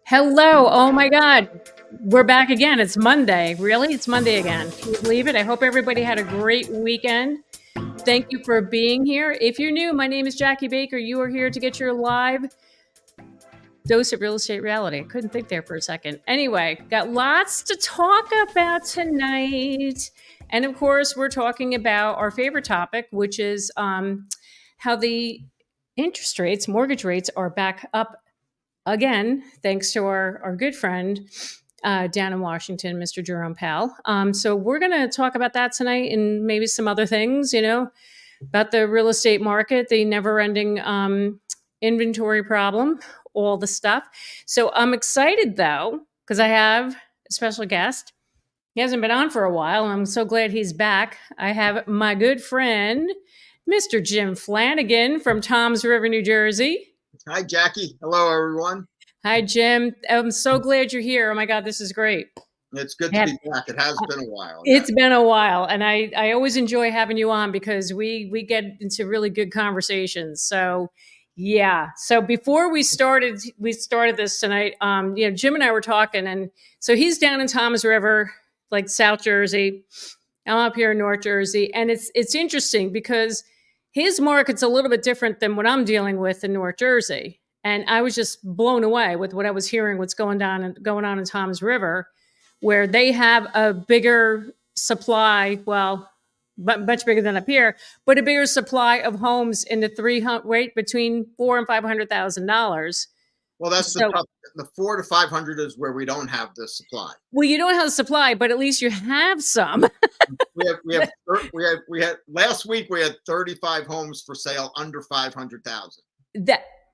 Hello. Oh my God. We're back again. It's Monday. Really? It's Monday again. Can you believe it? I hope everybody had a great weekend. Thank you for being here. If you're new, my name is Jackie Baker. You are here to get your live dose of real estate reality. I couldn't think there for a second. Anyway, got lots to talk about tonight. And of course, we're talking about our favorite topic, which is how the interest rates, mortgage rates are back up again, thanks to our good friend down in Washington, Mr. Jerome Powell. So we're going to talk about that tonight and maybe some other things, about the real estate market, the never-ending inventory problem, all the stuff. So I'm excited, though, because I have a special guest. He hasn't been on for a while, and I'm so glad he's back. I have my good friend, Mr. Jim Flanagan from Toms River, New Jersey. Hi, Jackie. Hello, everyone. Hi, Jim. I'm so glad you're here. Oh, my God, this is great. It's good to be back. It has been a while. It's been a while, and I always enjoy having you on because we get into really good conversations. So, yeah. So before we started this tonight, Jim and I were talking, and so he's down in Toms River, like South Jersey. I'm up here in North Jersey, and it's interesting because his market's a little bit different than what I'm dealing with in North Jersey. And I was just blown away with what I was hearing, what's going on in Toms River, where they have a bigger supply, well, much bigger than up here, but a bigger supply of homes in the rate between $400,000 and $500,000. Well, that's the 400 to 500 is where we don't have the supply. Well, you don't have the supply, but at least you have some. we had last week we had 35 homes for sale under 500,000.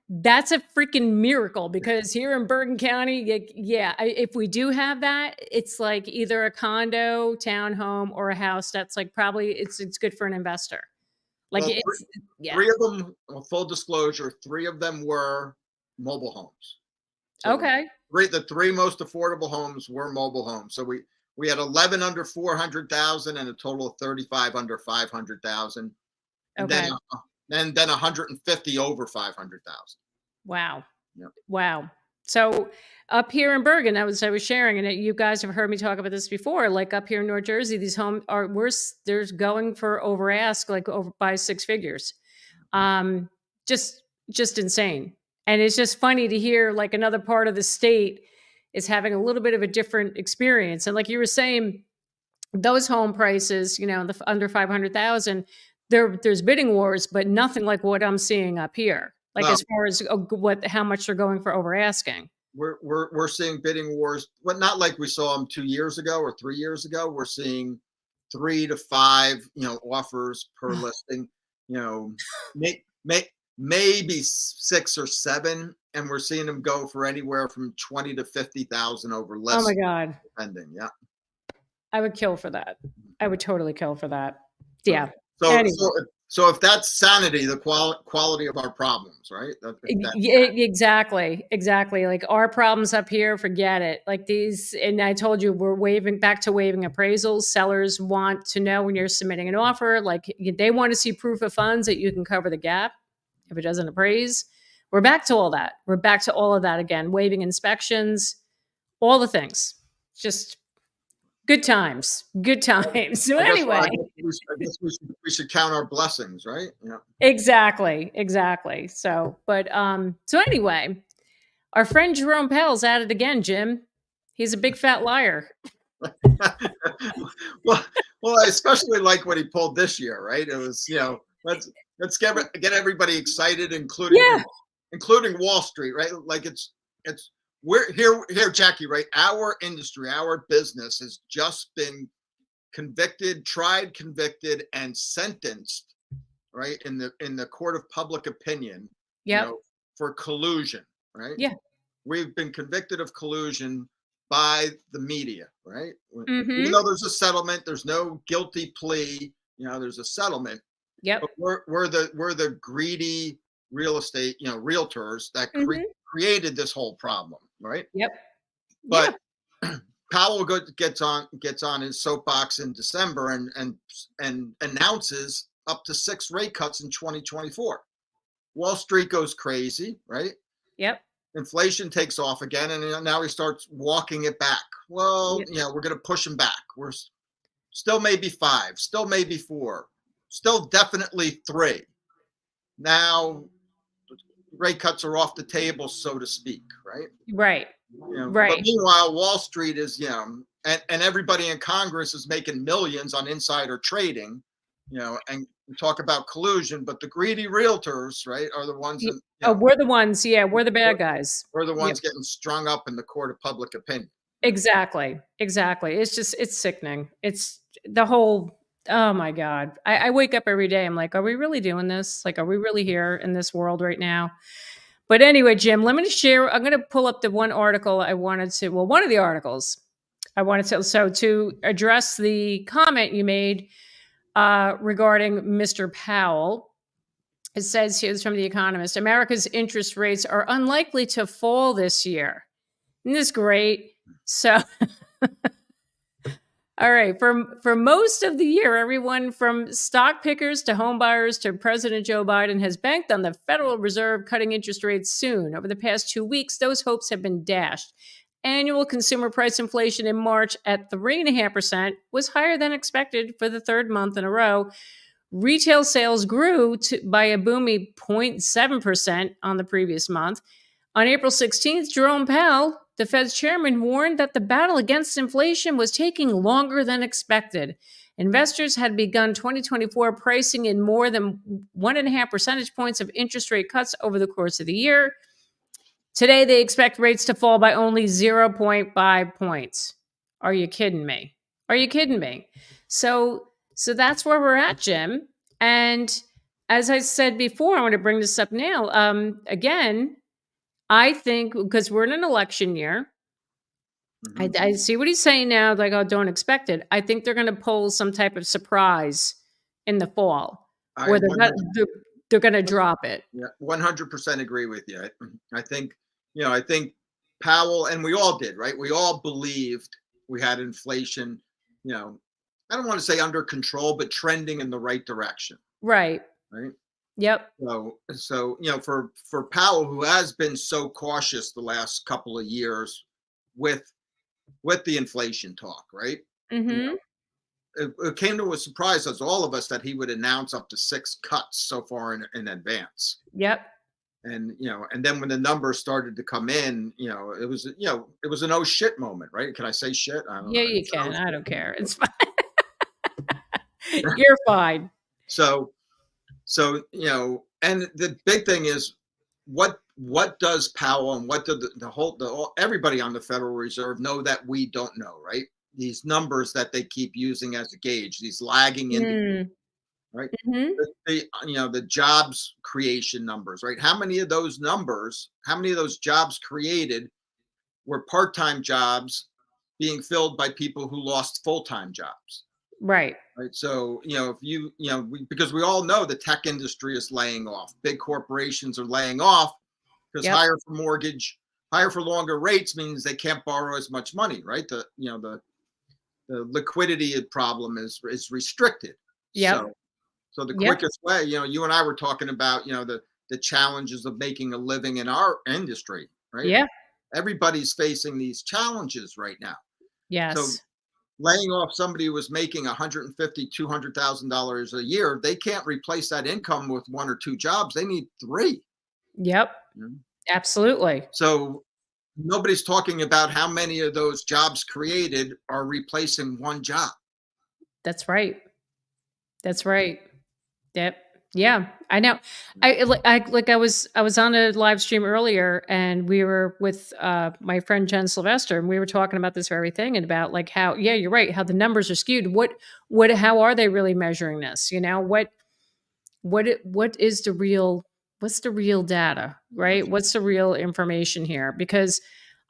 That's a freaking miracle because here in Bergen County, if we do have that, it's like either a condo, townhome, or a house. That's like probably it's good for an investor. Like three of them, full disclosure, 3 of them were mobile homes. So okay. The 3 most affordable homes were mobile homes. So we had 11 under 400,000 and a total of 35 under 500,000. Okay. And then 150 over 500,000. Wow. Yep. Wow. So up here in Bergen, I was sharing, and you guys have heard me talk about this before. Like up here in North Jersey, these homes they're going for over ask, like over by 6 figures. Just insane. And it's just funny to hear like another part of the state is having a little bit of a different experience. And like you were saying, those home prices, the under 500,000, there's bidding wars, but nothing like what I'm seeing up here. Like as far as how much they're going for over asking. We're seeing bidding wars, but not like we saw them 2 years ago or 3 years ago. We're seeing 3 to 5, offers per listing. Maybe 6 or 7, and we're seeing them go for anywhere from 20 to 50,000 over less. Oh my God! Depending, yeah. I would kill for that. I would totally kill for that. Yeah. So if that's sanity, the quality of our problems, right? Exactly. Like our problems up here, forget it. Like these, and I told you, we're back to waiving appraisals. Sellers want to know when you're submitting an offer, like they want to see proof of funds that you can cover the gap if it doesn't appraise. We're back to all that. We're back to all of that again, waiving inspections, all the things. Just good times. So anyway, I guess we should count our blessings, right? Yeah. Exactly. So anyway, our friend Jerome Powell's at it again, Jim. He's a big fat liar. well, I especially like what he pulled this year, right? It was, let's get everybody excited, including Wall Street, right? Like we're here, Jackie, right? Our industry, our business has just been tried, convicted, and sentenced, right? In the court of public opinion, for collusion, right? Yeah. We've been convicted of collusion by the media, right? Mm-hmm. Even though there's a settlement, there's no guilty plea, there's a settlement. Yep. But we're the greedy real estate, realtors that created this whole problem, right? Yep. But Powell gets on his soapbox in December and announces up to 6 rate cuts in 2024. Wall Street goes crazy, right? Yep. inflation takes off again, and now he starts walking it back. Well, Yeah. we're going to push him back. We're still maybe 5, still maybe 4, still definitely 3. Now rate cuts are off the table, so to speak, right? Right. But Right. meanwhile, Wall Street is, and everybody in Congress is making millions on insider trading, and we talk about collusion, but the greedy realtors, right, are the ones Y that, Oh, we're the ones, yeah, we're the bad guys. we're the Yep. ones getting strung up in the court of public opinion. Exactly, exactly. It's sickening. It's the whole oh my God. I wake up every day, I'm like, "Are we really doing this? Like, are we really here in this world right now?" But anyway, Jim, let me share I'm gonna pull up the one article I wanted to well, one of the articles I wanted to address the comment you made, regarding Mr. Powell. It says here, it's from The Economist, America's interest rates are unlikely to fall this year. Isn't this great? So, all right, for most of the year, everyone from stock pickers to home buyers to President Joe Biden has banked on the Federal Reserve cutting interest rates soon. Over the past 2 weeks, those hopes have been dashed. Annual consumer price inflation in March at 3.5% was higher than expected for the third month in a row. Retail sales grew by a booming 0.7% on the previous month. On April 16th, Jerome Powell, the Fed's chairman, warned that the battle against inflation was taking longer than expected. Investors had begun 2024 pricing in more than 1.5 percentage points of interest rate cuts over the course of the year. Today, they expect rates to fall by only 0.5 points. Are you kidding me? Are you kidding me? So that's where we're at, Jim. And as I said before, I want to bring this up now. Again, I think because we're in an election year, I see what he's saying now. Like, oh, don't expect it. I think they're going to pull some type of surprise in the fall, I where they're going to drop it. 100% agree with you. I think, I think Powell, and we all did, right? We all believed we had inflation, I don't want to say under control, but trending in the right direction. Right. Right. Yep. So for Powell, who has been so cautious the last couple of years with the inflation talk, right? Mm-hmm. It came to a surprise as all of us that he would announce up to 6 cuts so far in advance. Yep. And and then when the numbers started to come in, it was an oh shit moment, right? Can I say shit? I don't know. Yeah, you can. I don't care. It's fine. You're fine. So and the big thing is what does Powell and what do everybody on the Federal Reserve know that we don't know, right? These numbers that they keep using as a gauge, these lagging indicators, right? Mm-hmm. The jobs creation numbers, right? How many of those jobs created were part-time jobs being filled by people who lost full-time jobs? Right. Right. So, if because we all know the tech industry is laying off, big corporations are laying off because Yep. higher for longer rates means they can't borrow as much money, right? The liquidity problem is restricted. Yep. So the Yep. quickest way, you and I were talking about, the challenges of making a living in our industry, right? Yeah. Everybody's facing these challenges right now. Yes. So laying off somebody who was making $150,000, $200,000 a year, they can't replace that income with 1 or 2 jobs. They need 3. Yep. Absolutely. So nobody's talking about how many of those jobs created are replacing 1 job. That's right. That's right. Yep. Yeah, I know. I was on a live stream earlier, and we were with my friend Jen Sylvester, and we were talking about this very thing and about like how you're right, how the numbers are skewed. How are they really measuring this? What is the real what's the real data, right? What's the real information here? Because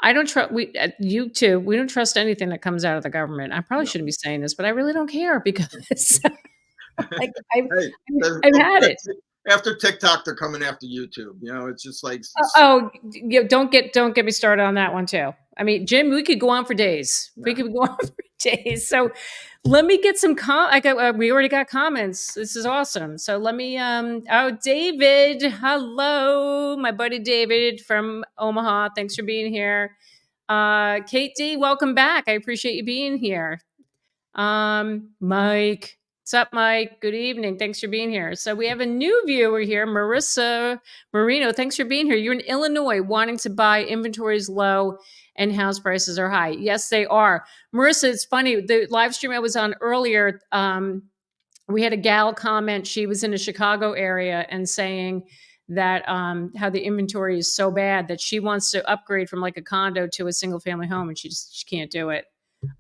I don't trust you too. We don't trust anything that comes out of the government. I probably shouldn't be saying this, but I really don't care because like I've had it. After TikTok, they're coming after YouTube. It's just like don't get me started on that one too. I mean, Jim, we could go on for days. We could go on for Jeez. So let me get some we already got comments. This is awesome. So let me David, hello, my buddy David from Omaha. Thanks for being here. Kate D, welcome back. I appreciate you being here. Mike, what's up, Mike? Good evening. Thanks for being here. So we have a new viewer here, Marissa Marino. Thanks for being here. You're in Illinois, wanting to buy. Inventory is low and house prices are high. Yes, they are. Marissa, it's funny. The live stream I was on earlier, we had a gal comment. She was in the Chicago area and saying that how the inventory is so bad that she wants to upgrade from like a condo to a single family home, and she can't do it.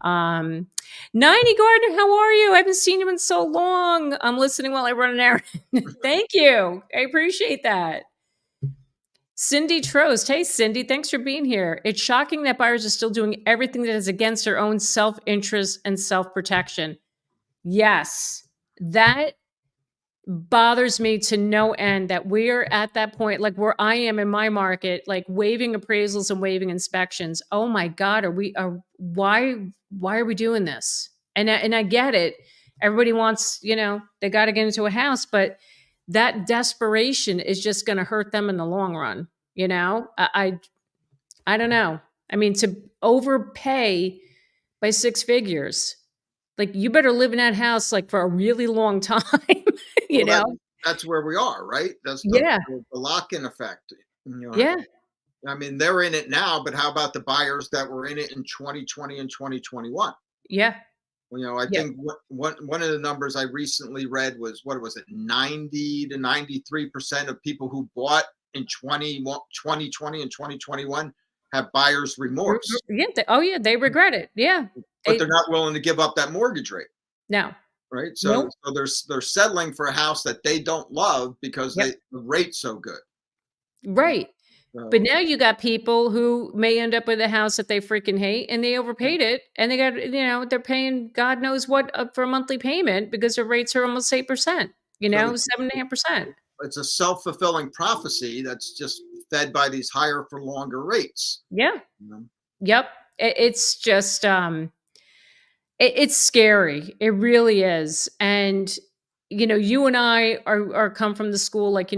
90 Gardner, how are you? I haven't seen you in so long. I'm listening while I run an errand. Thank you. I appreciate that. Cindy Trost. Hey, Cindy, thanks for being here. It's shocking that buyers are still doing everything that is against their own self-interest and self-protection. Yes, that bothers me to no end, that we're at that point, like where I am in my market, like waiving appraisals and waiving inspections. Oh my God, why are we doing this? And I get it. Everybody wants, they got to get into a house, but that desperation is just going to hurt them in the long run. I don't know. I mean, to overpay by six figures, like you better live in that house like for a really long time. That's where we are, right? That's the lock-in effect. Yeah. I mean, they're in it now, but how about the buyers that were in it in 2020 and 2021? Yeah. I think one of the numbers I recently read was, what was it, 90 to 93% of people who bought in 2020 and 2021 have buyer's remorse. Yeah. They regret it. Yeah. But they're not willing to give up that mortgage rate. No. Right. So they're settling for a house that they don't love because the rate's so good. Right. But now you got people who may end up with a house that they freaking hate, and they overpaid it, and they got, they're paying God knows what for a monthly payment because their rates are almost 8%, 7.5%. It's a self-fulfilling prophecy that's just fed by these higher for longer rates. Yeah. Yep. It's just, it's scary. It really is. And, you and I are come from the school, like,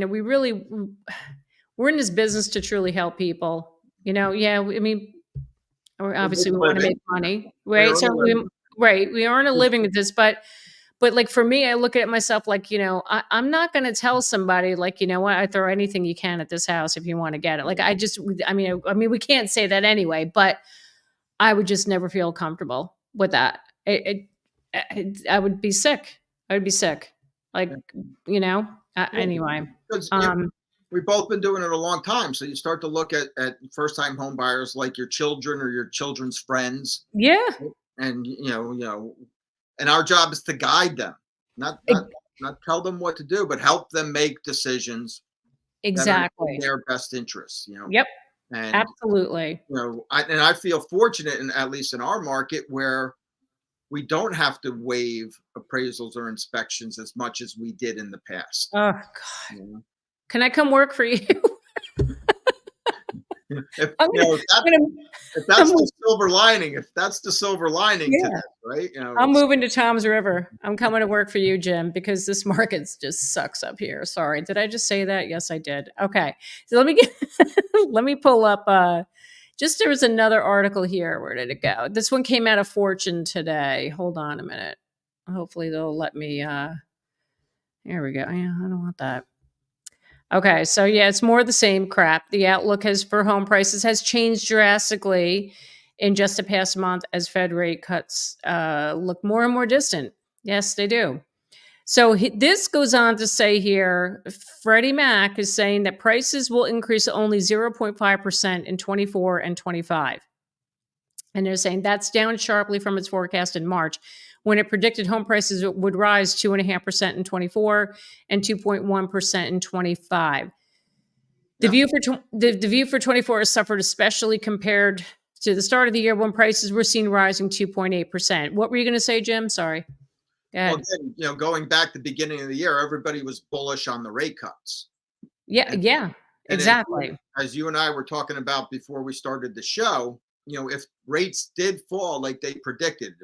we're in this business to truly help people. Yeah. I mean, obviously we want to make money, right? We earn a living with this, but like for me, I look at it myself like, I'm not going to tell somebody like, what, I throw anything you can at this house if you want to get it. Like, I mean, we can't say that anyway, but I would just never feel comfortable with that. I would be sick. I would be sick. Like, anyway. We've both been doing it a long time. So you start to look at first-time home buyers like your children or your children's friends. Yeah. And, and our job is to guide them, not tell them what to do, but help them make decisions. Exactly. In their best interests, Yep. And, absolutely. I feel fortunate at least in our market where we don't have to waive appraisals or inspections as much as we did in the past. Oh God. Can I come work for you? If that's the silver lining, to this, right? I'm moving to Tom's River. I'm coming to work for you, Jim, because this market just sucks up here. Sorry. Did I just say that? Yes, I did. Okay. So let me pull up, there was another article here. Where did it go? This one came out of Fortune today. Hold on a minute. Hopefully they'll let me, here we go. Yeah, I don't want that. Okay, so it's more of the same crap. The outlook for home prices has changed drastically in just the past month as Fed rate cuts look more and more distant. Yes, they do. So this goes on to say here, Freddie Mac is saying that prices will increase only 0.5% in 24 and 25. And they're saying that's down sharply from its forecast in March, when it predicted home prices would rise 2.5% in 24 and 2.1% in 25. The view for 24 has suffered, especially compared to the start of the year when prices were seen rising 2.8%. What were you going to say, Jim? Sorry. Go ahead. Well, going back to the beginning of the year, everybody was bullish on the rate cuts. Yeah, exactly. As you and I were talking about before we started the show, if rates did fall like they predicted,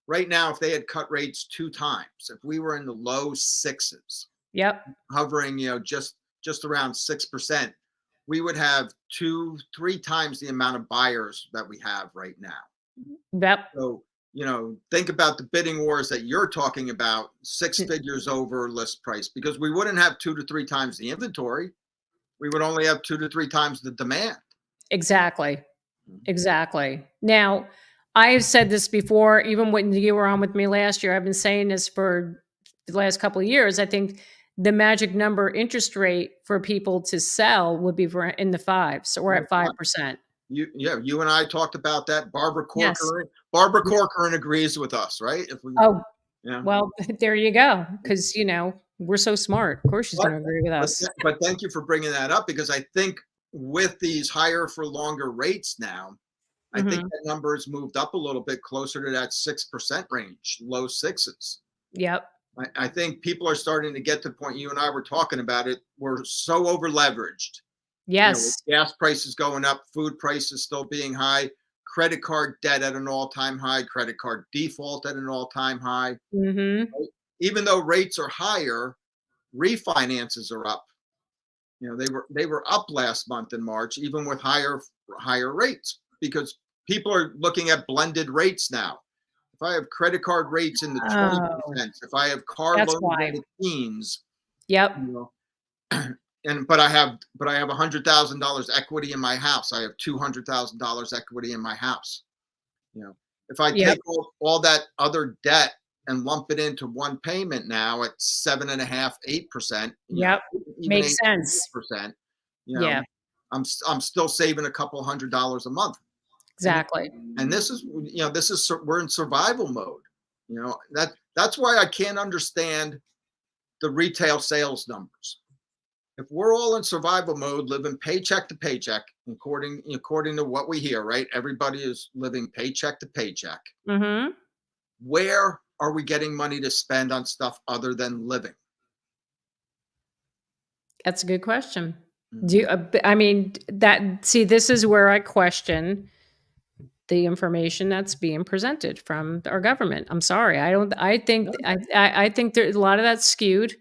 right now, if they had cut rates 2 times, if we were in the low sixes, Yep. hovering, just around 6%, we would have 2, 3 times the amount of buyers that we have right now. Yep. So, think about the bidding wars that you're talking about, 6 figures over list price, because we wouldn't have 2 to 3 times the inventory. We would only have 2 to 3 times the demand. Exactly. Exactly. Now, I've said this before, even when you were on with me last year. I've been saying this for the last couple of years. I think the magic number interest rate for people to sell would be in the fives. So we're at 5%. You and I talked about that. Barbara Yes. Corcoran agrees with us, right? Well, there you go. Because, we're so smart. Of course she's going to agree with us. But thank you for bringing that up, because I think with these higher for longer rates now, I think that number has moved up a little bit closer to that 6% range, low sixes. Yep. I think people are starting to get to the point, you and I were talking about it, we're so over leveraged. Yes. Gas prices going up, food prices still being high, credit card debt at an all-time high, credit card default at an all-time high. Mm-hmm. Even though rates are higher, refinances are up. They were up last month in March, even with higher rates, because people are looking at blended rates now. If I have credit card rates in the 20%, if I have car loans in the teens, yep. But I have $100,000 equity in my house. I have $200,000 equity in my house. If I take all that other debt and lump it into one payment now at 7.5%, 8%. Yep, makes sense. Yeah, I'm still saving a couple $100 a month. Exactly. And this is we're in survival mode. That's why I can't understand the retail sales numbers. If we're all in survival mode, living paycheck to paycheck, according to what we hear, right? Everybody is living paycheck to paycheck. Mm-hmm. Where are we getting money to spend on stuff other than living? That's a good question. This is where I question the information that's being presented from our government. I'm sorry. I think there's a lot of that's skewed.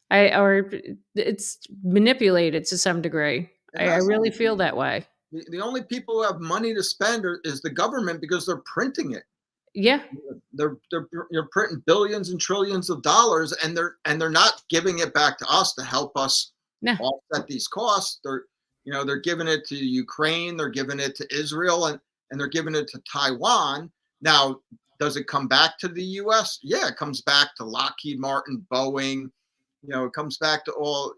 Or it's manipulated to some degree. I really feel that way. The only people who have money to spend is the government, because they're printing it. Yeah. You're printing billions and trillions of dollars, and they're not giving it back to us to help us offset these costs. They're giving it to Ukraine, they're giving it to Israel, and they're giving it to Taiwan. Now, does it come back to the US? Yeah, it comes back to Lockheed Martin, Boeing. It comes back to all,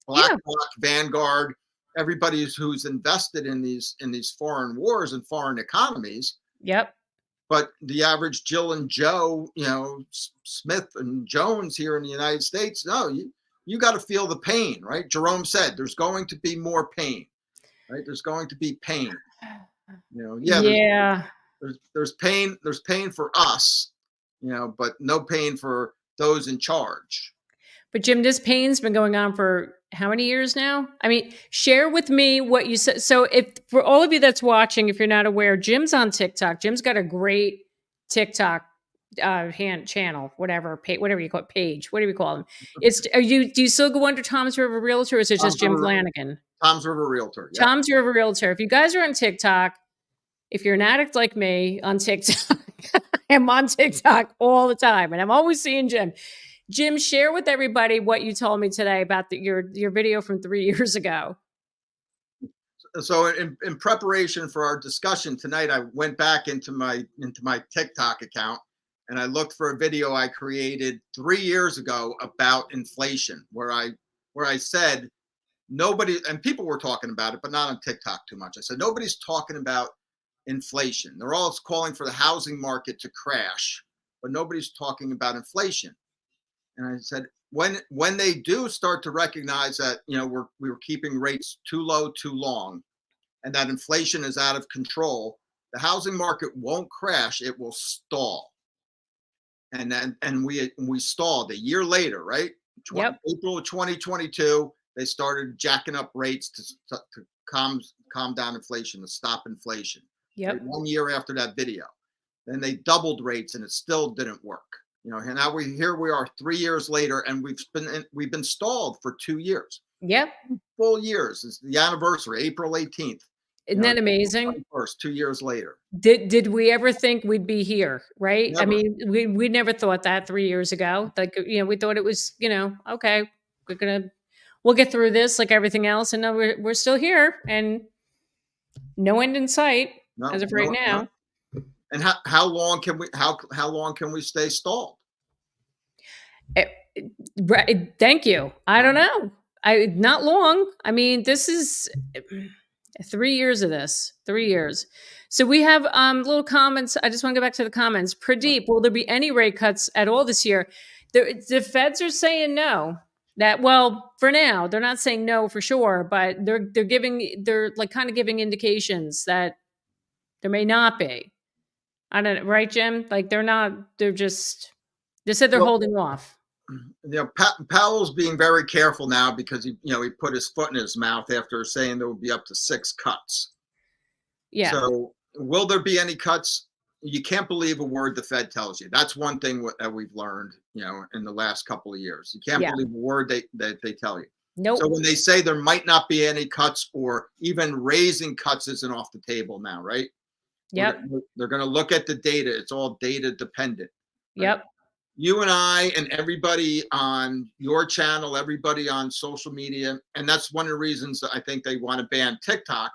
BlackRock, Vanguard, everybody who's invested in these foreign wars and foreign economies. Yep. But the average Jill and Joe, Smith and Jones here in the United States, no, you got to feel the pain, right? Jerome said there's going to be more pain, right? There's going to be pain. There's pain. There's pain for us, but no pain for those in charge. But Jim, this pain's been going on for how many years now? I mean, share with me what you said. So for all of you that's watching, if you're not aware, Jim's on TikTok. Jim's got a great TikTok channel, whatever you call it, page, whatever you call them. Do you still go under Tom's River Realtor, or is it just Jim Flanagan? Tom's River Realtor. Yeah. Tom's River Realtor. If you guys are on TikTok, if you're an addict like me on TikTok, I'm on TikTok all the time, and I'm always seeing Jim. Jim, share with everybody what you told me today about your video from 3 years ago. So in preparation for our discussion tonight, I went back into my TikTok account, and I looked for a video I created 3 years ago about inflation, where I said nobody, and people were talking about it, but not on TikTok too much. I said nobody's talking about inflation. They're all calling for the housing market to crash, but nobody's talking about inflation. And I said, when they do start to recognize that, we were keeping rates too low too long, and that inflation is out of control, the housing market won't crash; it will stall. And we stalled a year later, right? April of 2022, they started jacking up rates to calm down inflation, to stop inflation. Yep. right? 1 year after that video. Then they doubled rates and it still didn't work. And now here we are 3 years later, and we've been stalled for 2 years. Yep. Full years. It's the anniversary, April 18th. Isn't that amazing? 21st, 2 years later. Did we ever think we'd be here, right? I Never. mean, we never thought that 3 years ago. Like, we thought it was, okay, we'll get through this like everything else, and no, we're still here, and no end in sight as of right now. And how long can we stay stalled? Right. Thank you. I don't know. Not long. I mean, this is 3 years of this. 3 years. So we have little comments. I just want to go back to the comments. Pradeep, will there be any rate cuts at all this year? The feds are saying no. For now, they're not saying no for sure, but they're like kind of giving indications that there may not be. I don't know, right, Jim? Like they said they're holding off. Powell's being very careful now because he put his foot in his mouth after saying there will be up to 6 cuts. Yeah. So will there be any cuts? You can't believe a word the Fed tells you. That's one thing that we've learned, in the last couple of years. You can't believe a word that they tell you. Nope. So when they say there might not be any cuts or even raising cuts isn't off the table now, right? Yep. They're going to look at the data. It's all data dependent. Right? Yep. You and I and everybody on your channel, everybody on social media, and that's one of the reasons that I think they want to ban TikTok.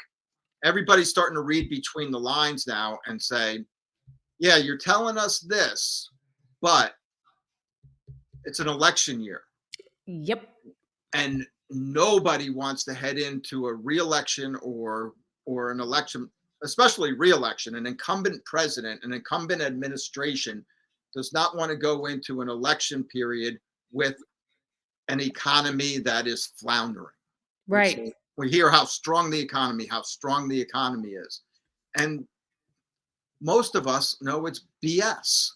Everybody's starting to read between the lines now and say, yeah, you're telling us this, but it's an election year. Yep. And nobody wants to head into a re-election or an election, especially re-election. An incumbent president, an incumbent administration does not want to go into an election period with an economy that is floundering. Right. So we hear how strong the economy is. And most of us know it's BS.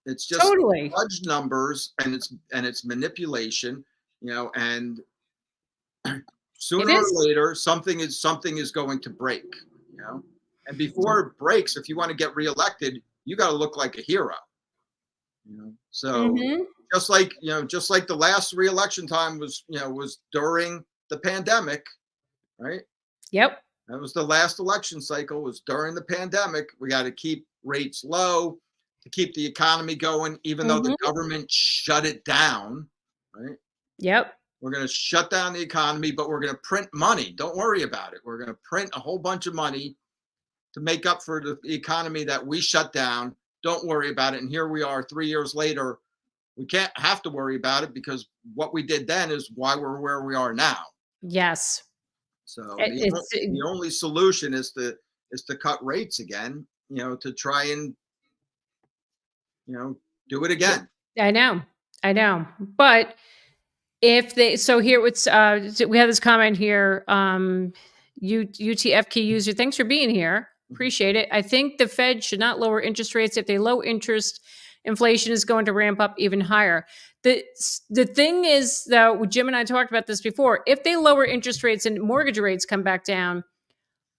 It's just totally fudge numbers and it's manipulation, and sooner or later something is going to break, and before it breaks, if you want to get reelected, you got to look like a hero. So just like the last reelection time was during the pandemic, right? Yep. That was the last election cycle, was during the pandemic. We got to keep rates low to keep the economy going, even though the government shut it down, right? Yep. We're going to shut down the economy, but we're going to print money. Don't worry about it. We're going to print a whole bunch of money to make up for the economy that we shut down. Don't worry about it. And here we are 3 years later. We can't have to worry about it because what we did then is why we're where we are now. Yes. So the only solution is to cut rates again, to try and, do it again. I know. But if here we have this comment here, UTF key user, thanks for being here. Appreciate it. I think the Fed should not lower interest rates. If they low interest, inflation is going to ramp up even higher. The thing is, though, Jim and I talked about this before, if they lower interest rates and mortgage rates come back down,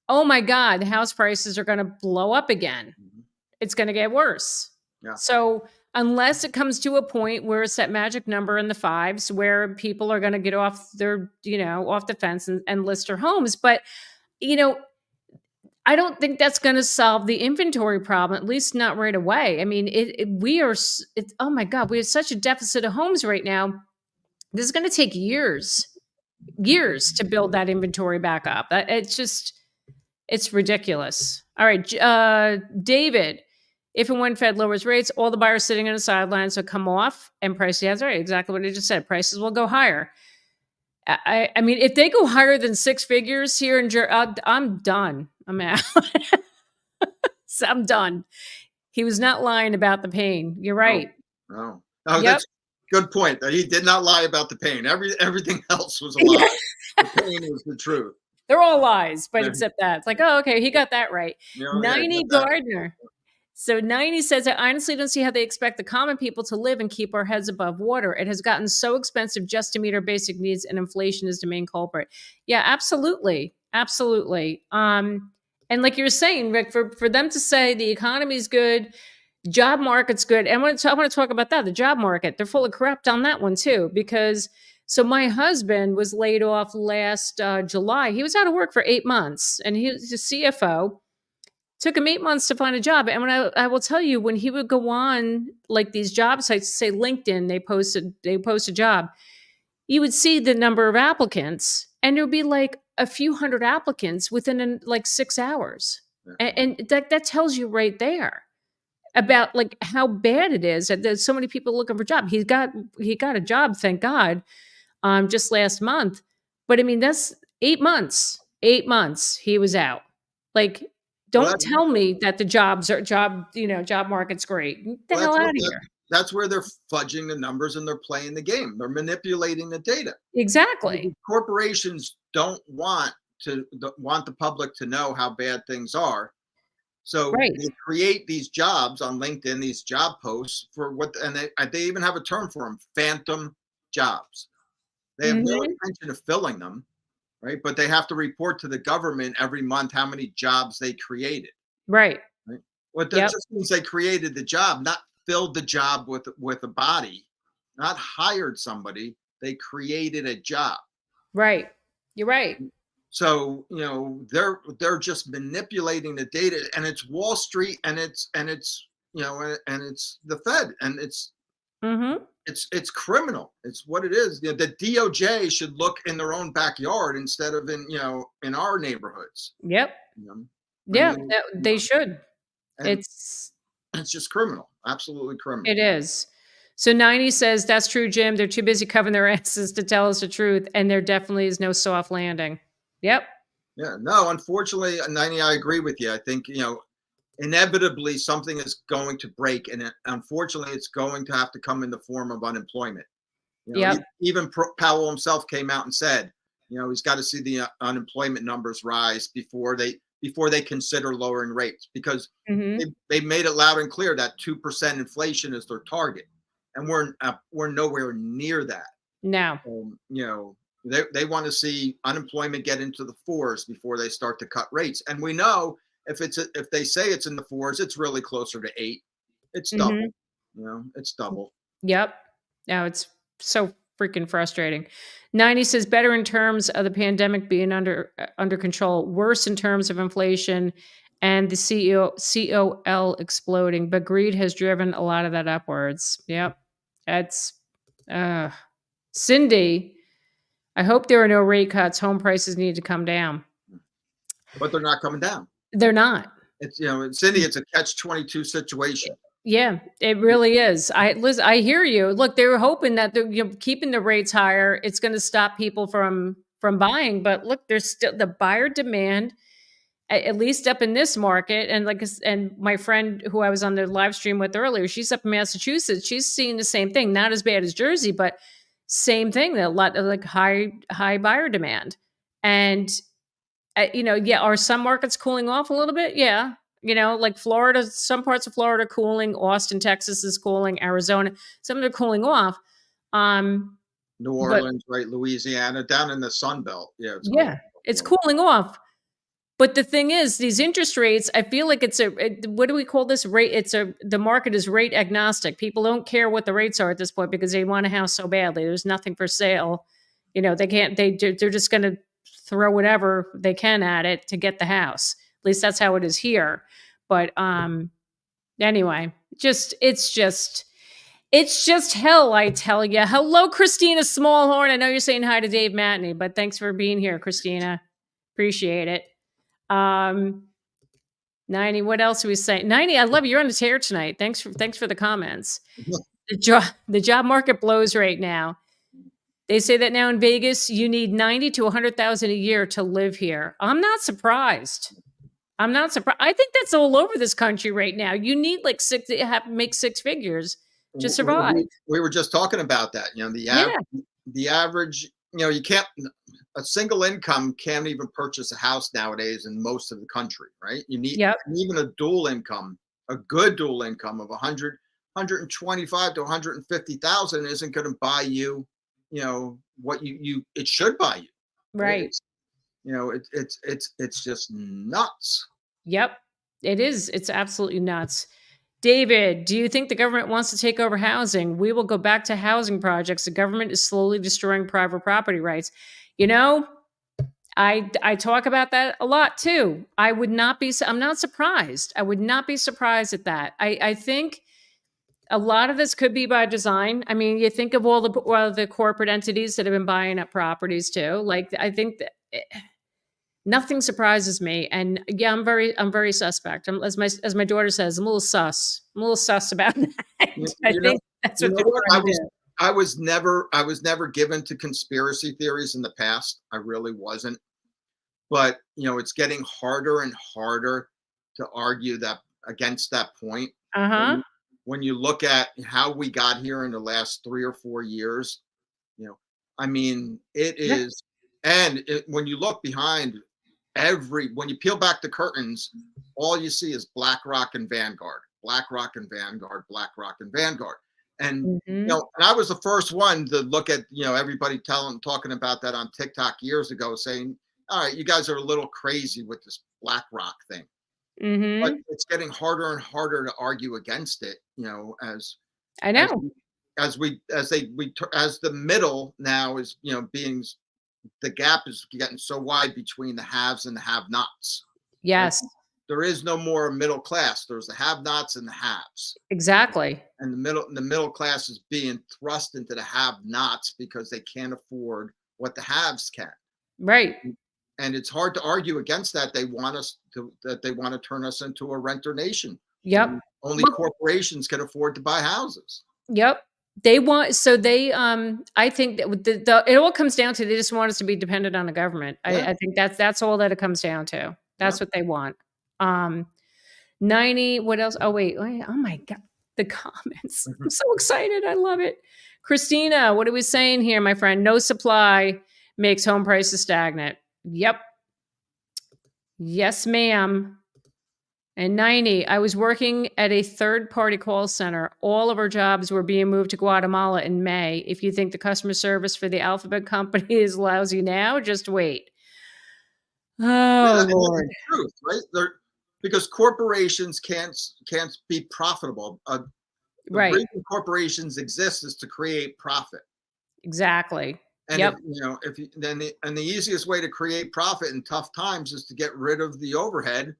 oh my God, house prices are going to blow up again. It's going to get worse. Yeah. So unless it comes to a point where it's that magic number in the 5s where people are going to get off their, off the fence and list their homes. But, I don't think that's going to solve the inventory problem, at least not right away. I mean, oh my God, we have such a deficit of homes right now. This is going to take years to build that inventory back up. It's ridiculous. All right. David, if and when Fed lowers rates, all the buyers sitting on the sidelines will come off and prices, that's right, exactly what I just said. Prices will go higher. I mean, if they go higher than 6 figures here in I'm done. I'm out. So I'm done. He was not lying about the pain. You're right. No. Yep. That's a good point. He did not lie about the pain. Everything else was a lie. The pain was the truth. They're all lies, but except that. It's like, oh, okay, he got that right. 90 Gardner. So 90 says, I honestly don't see how they expect the common people to live and keep our heads above water. It has gotten so expensive just to meet our basic needs, and inflation is the main culprit. Yeah, absolutely. Absolutely. And like you're saying, Rick, for them to say the economy's good, job market's good, and I want to talk about that. The job market, they're full of crap on that one too. Because so my husband was laid off last July. He was out of work for 8 months, and he was a CFO. Took him 8 months to find a job. And when I will tell you, when he would go on like these job sites, say LinkedIn, they post a job, you would see the number of applicants, and there would be like a few hundred applicants within like 6 hours. Yeah. And that tells you right there about like how bad it is that there's so many people looking for a job. He got a job, thank God, just last month. But I mean, that's 8 months. 8 months he was out. Like, Well, don't tell me that the job market's great. Get the well, hell out of here. that's where they're fudging the numbers and they're playing the game. They're manipulating the data. Exactly. Corporations don't want the public to know how bad things are. So Right. they create these jobs on LinkedIn, these job posts for and they even have a term for them, phantom jobs. They have no intention of filling them, right? But they have to report to the government every month how many jobs they created. Right. Right? Well, that Yep. just means they created the job, not filled the job with a body, not hired somebody. They created a job. Right. You're right. So they're just manipulating the data, and it's Wall Street, and it's the Fed, and it's criminal. It's what it is. The DOJ should look in their own backyard instead of in our neighborhoods. Yep. I Yeah, mean, they should. and It's it's just criminal, absolutely criminal. it is. So 90 says that's true, Jim. They're too busy covering their asses to tell us the truth, and there definitely is no soft landing. Yep. Yeah, no, unfortunately, 90, I agree with you. I think, inevitably something is going to break, and unfortunately, it's going to have to come in the form of unemployment. Yep. Even Powell himself came out and said, he's got to see the unemployment numbers rise before they consider lowering rates, because they made it loud and clear that 2% inflation is their target, and we're nowhere near that. No. They want to see unemployment get into the 4s before they start to cut rates. And we know if they say it's in the 4s, it's really closer to 8. It's double. It's double. Yep. No, it's so freaking frustrating. 90 says better in terms of the pandemic being under control, worse in terms of inflation and the COL exploding, but greed has driven a lot of that upwards. Yep. That's Cindy. I hope there are no rate cuts. Home prices need to come down. But they're not coming down. They're not. It's Cindy, it's a catch-22 situation. Yeah, it really is. I hear you. Look, they were hoping that they're keeping the rates higher. It's going to stop people from buying. But look, there's still the buyer demand, at least up in this market. And my friend who I was on the live stream with earlier, she's up in Massachusetts. She's seeing the same thing. Not as bad as Jersey, but same thing. A lot of like high buyer demand. And are some markets cooling off a little bit? Yeah. Like Florida, some parts of Florida are cooling. Austin, Texas is cooling. Arizona, some of them are cooling off. New Orleans, right? Louisiana, down in the Sun Belt. Yeah. It's cooling off. But the thing is, these interest rates, I feel like what do we call this rate? The market is rate agnostic. People don't care what the rates are at this point because they want a house so badly. There's nothing for sale. They're just going to throw whatever they can at it to get the house. At least that's how it is here. But anyway, it's just hell, I tell you. Hello, Christina Smallhorn. I know you're saying hi to Dave Matney, but thanks for being here, Christina. Appreciate it. 90, what else are we saying? 90, I love you. You're on the tear tonight. Thanks for the comments. The job market blows right now. They say that now in Vegas, you need 90 to 100,000 a year to live here. I'm not surprised. I think that's all over this country right now. You need like make 6 figures to survive. We were just talking about that. The average, you can't, a single income can't even purchase a house nowadays in most of the country, right? You need even a dual income, a good dual income of 125 to 150,000 isn't going to buy you, what it should buy you. Right. It's just nuts. Yep. It is. It's absolutely nuts. David, do you think the government wants to take over housing? We will go back to housing projects. The government is slowly destroying private property rights. You know, I talk about that a lot too. I'm not surprised. I would not be surprised at that. I think a lot of this could be by design. I mean, you think of all the corporate entities that have been buying up properties too. Like, I think that nothing surprises me. And yeah, I'm very suspect. As my daughter says, I'm a little sus. I'm a little sus about that. I You know, think that's you what know they're what? trying to do. I was never given to conspiracy theories in the past. I really wasn't. But it's getting harder and harder to argue that against that point. Uh-huh. When you look at how we got here in the last 3 or 4 years, you know, I mean, it Yeah. is, and when you look behind when you peel back the curtains, all you see is BlackRock and Vanguard, BlackRock and Vanguard, BlackRock and Vanguard. And Hmm. and I was the first one to look at everybody talking about that on TikTok years ago, saying, "All right, you guys are a little crazy with this BlackRock thing." But Hmm. it's getting harder and harder to argue against it. I As know. as the middle now is being the gap is getting so wide between the haves and the have-nots. Right? Yes, There is no more middle class. There's the have-nots and the haves. exactly. And the middle class is being thrust into the have-nots because they can't afford what the haves can. Right. And it's hard to argue against that. They want to turn us into a renter nation. Yep. Only Well, corporations can afford to buy houses. yep. They want so they I think that it all comes down to they just want us to be dependent on the government. Yeah, I think that's all that it comes down to. yeah. That's what they want. Um 90, what else? Oh my God. The comments. I'm so excited. I love it. Christina, what are we saying here, my friend? No supply makes home prices stagnant. Yep. Yes, ma'am. And 90, I was working at a third party call center. All of our jobs were being moved to Guatemala in May. If you think the customer service for the alphabet company is lousy now, just wait. Yeah, Oh, and that's Lord. the truth, right? Because corporations can't be profitable. The Right. reason corporations exist is to create profit. Exactly. And Yep. the easiest way to create profit in tough times is to get rid of the overhead,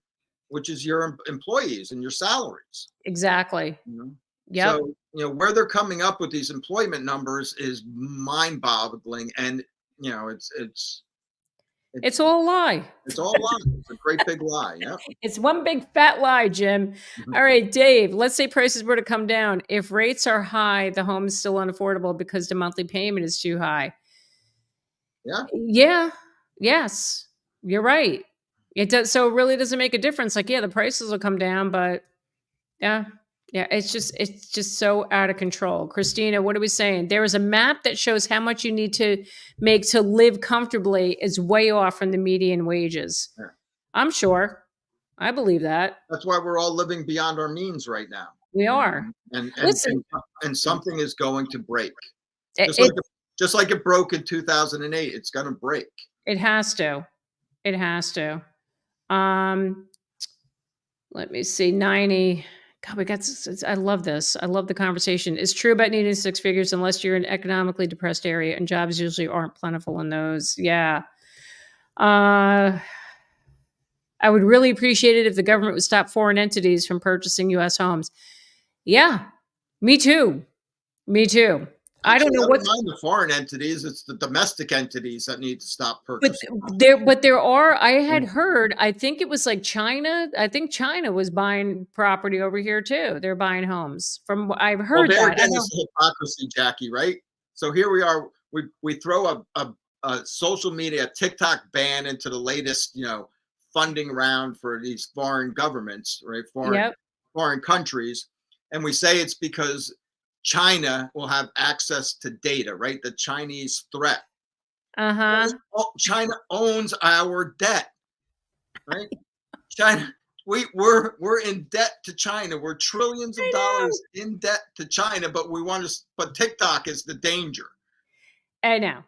which is your employees and your salaries. Exactly. You know? Yep. So, where they're coming up with these employment numbers is mind-boggling, and It's it's all a lie. it's all a lie. It's a great big lie. Yeah. It's one big fat lie, Jim. Mhm. All right, Dave, let's say prices were to come down. If rates are high, the home is still unaffordable because the monthly payment is too high. Yeah. Yeah. Yes. You're right. It does. So it really doesn't make a difference. Like, yeah, the prices will come down, but yeah. Yeah. It's just so out of control. Christina, what are we saying? There is a map that shows how much you need to make to live comfortably is way off from the median wages. Yeah. I'm sure. I believe that. That's why we're all living beyond our means right now. We are. And and Listen, and and something is going to break. it Just like it, just like it broke in 2008, it's going to break. it has to. It has to. Um, let me see. 90. God, I love this. I love the conversation. It's true about needing six figures unless you're in an economically depressed area, and jobs usually aren't plentiful in those. Yeah. Uh, I would really appreciate it if the government would stop foreign entities from purchasing U.S. homes. Yeah, me too. Me too. I don't Actually, know I don't what's mind the foreign entities. It's the domestic entities that need to stop But purchasing. there are I had Mm. heard, I think it was like China. I think China was buying property over here too. They're buying homes. From what I've Well, heard there that. I again know. is hypocrisy, Jackie, right? So here we are. We throw a social media TikTok ban into the latest, funding round for these foreign governments, right? Yep. Foreign countries, and we say it's because China will have access to data, right? The Chinese threat. Uh-huh. China owns our debt, right? China, we're in debt to China. We're trillions of I know. dollars in debt to China, but TikTok is the danger. I know.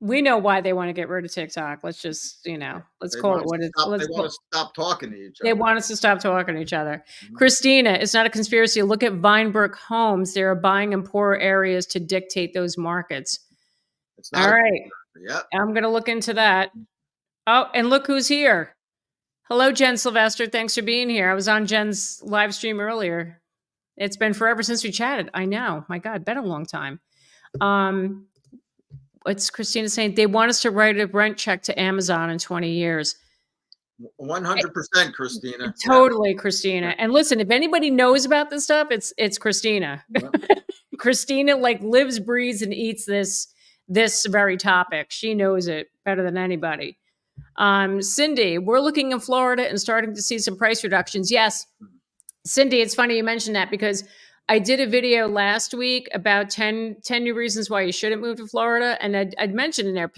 We know why they want to get rid of TikTok. Let's just, let's They call want it us what to it's. stop. They Let's want call. us to stop talking to each They other. want us to stop talking to each other. Mhm. Christina, it's not a conspiracy. Look at Vinebrook Homes. They are buying in poorer areas to dictate those markets. It's All not a right. yep. I'm going to look into that. Oh, and look who's here. Hello, Jen Sylvester. Thanks for being here. I was on Jen's live stream earlier. It's been forever since we chatted. I know. My God, been a long time. What's Christina saying? They want us to write a rent check to Amazon in 20 years. 100%, Christina. Totally, Christina. Yeah. And listen, if anybody knows about this stuff, it's Christina. Yeah. Christina like lives, breathes, and eats this very topic. She knows it better than anybody. Cindy, we're looking in Florida and starting to see some price reductions. Yes, Cindy, it's funny you mentioned that because I did a video last week about 10 new reasons why you shouldn't move to Florida. And I'd mentioned in there,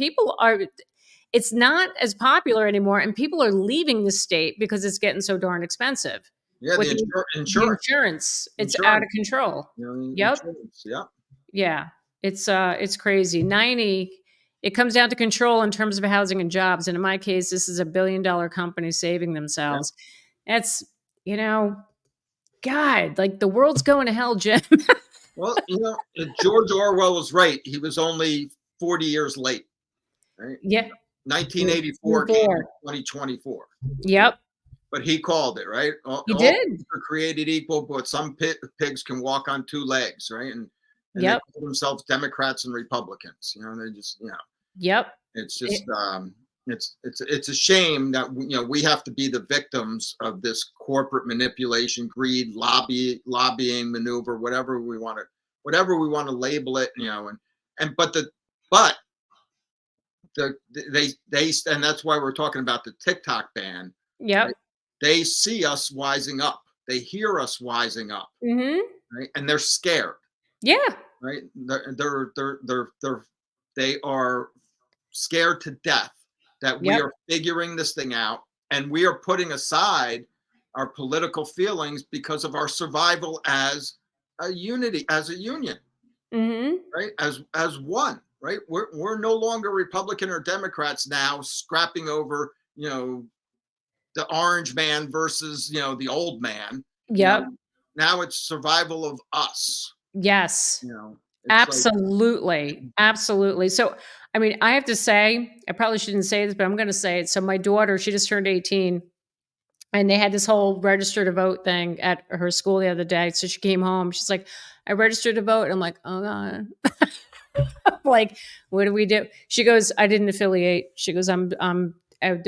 it's not as popular anymore and people are leaving the state because it's getting so darn expensive. Yeah, With the the insurance. it's out of control. Yep. Insurance, yeah. Yeah. It's crazy. 90, it comes down to control in terms of housing and jobs. And in my case, this is a $1 billion company saving themselves. Yeah. That's, God, like the world's going to hell, Jim. Well, George Orwell was right. He was only 40 years late, right? Yeah. 1984 came in 2024. Yep. But he called it, right? He did. Pigs are created equal, but some pigs can walk on two legs, right? And they call themselves Democrats and Republicans. They just, Yep. It's just, it's a shame that we have to be the victims of this corporate manipulation, greed, lobbying maneuver, whatever we want to label it, but they and that's why we're talking about the TikTok ban. Yep. Right? They see us wising up. They hear us wising up, right? And they're scared. Yeah. Right. They are scared to death that we are figuring this thing out, and we are putting aside our political feelings because of our survival as a unity, as a union, right? As one, right? We're no longer Republican or Democrats now, scrapping over, the orange man versus, the old man. Yep. Now it's survival of us. Yes. Absolutely. Absolutely. So, I mean, I have to say, I probably shouldn't say this, but I'm going to say it. So my daughter, she just turned 18 and they had this whole register to vote thing at her school the other day. So she came home. She's like, I registered to vote. I'm like, oh God. Like, what do we do? She goes, I didn't affiliate. She goes, I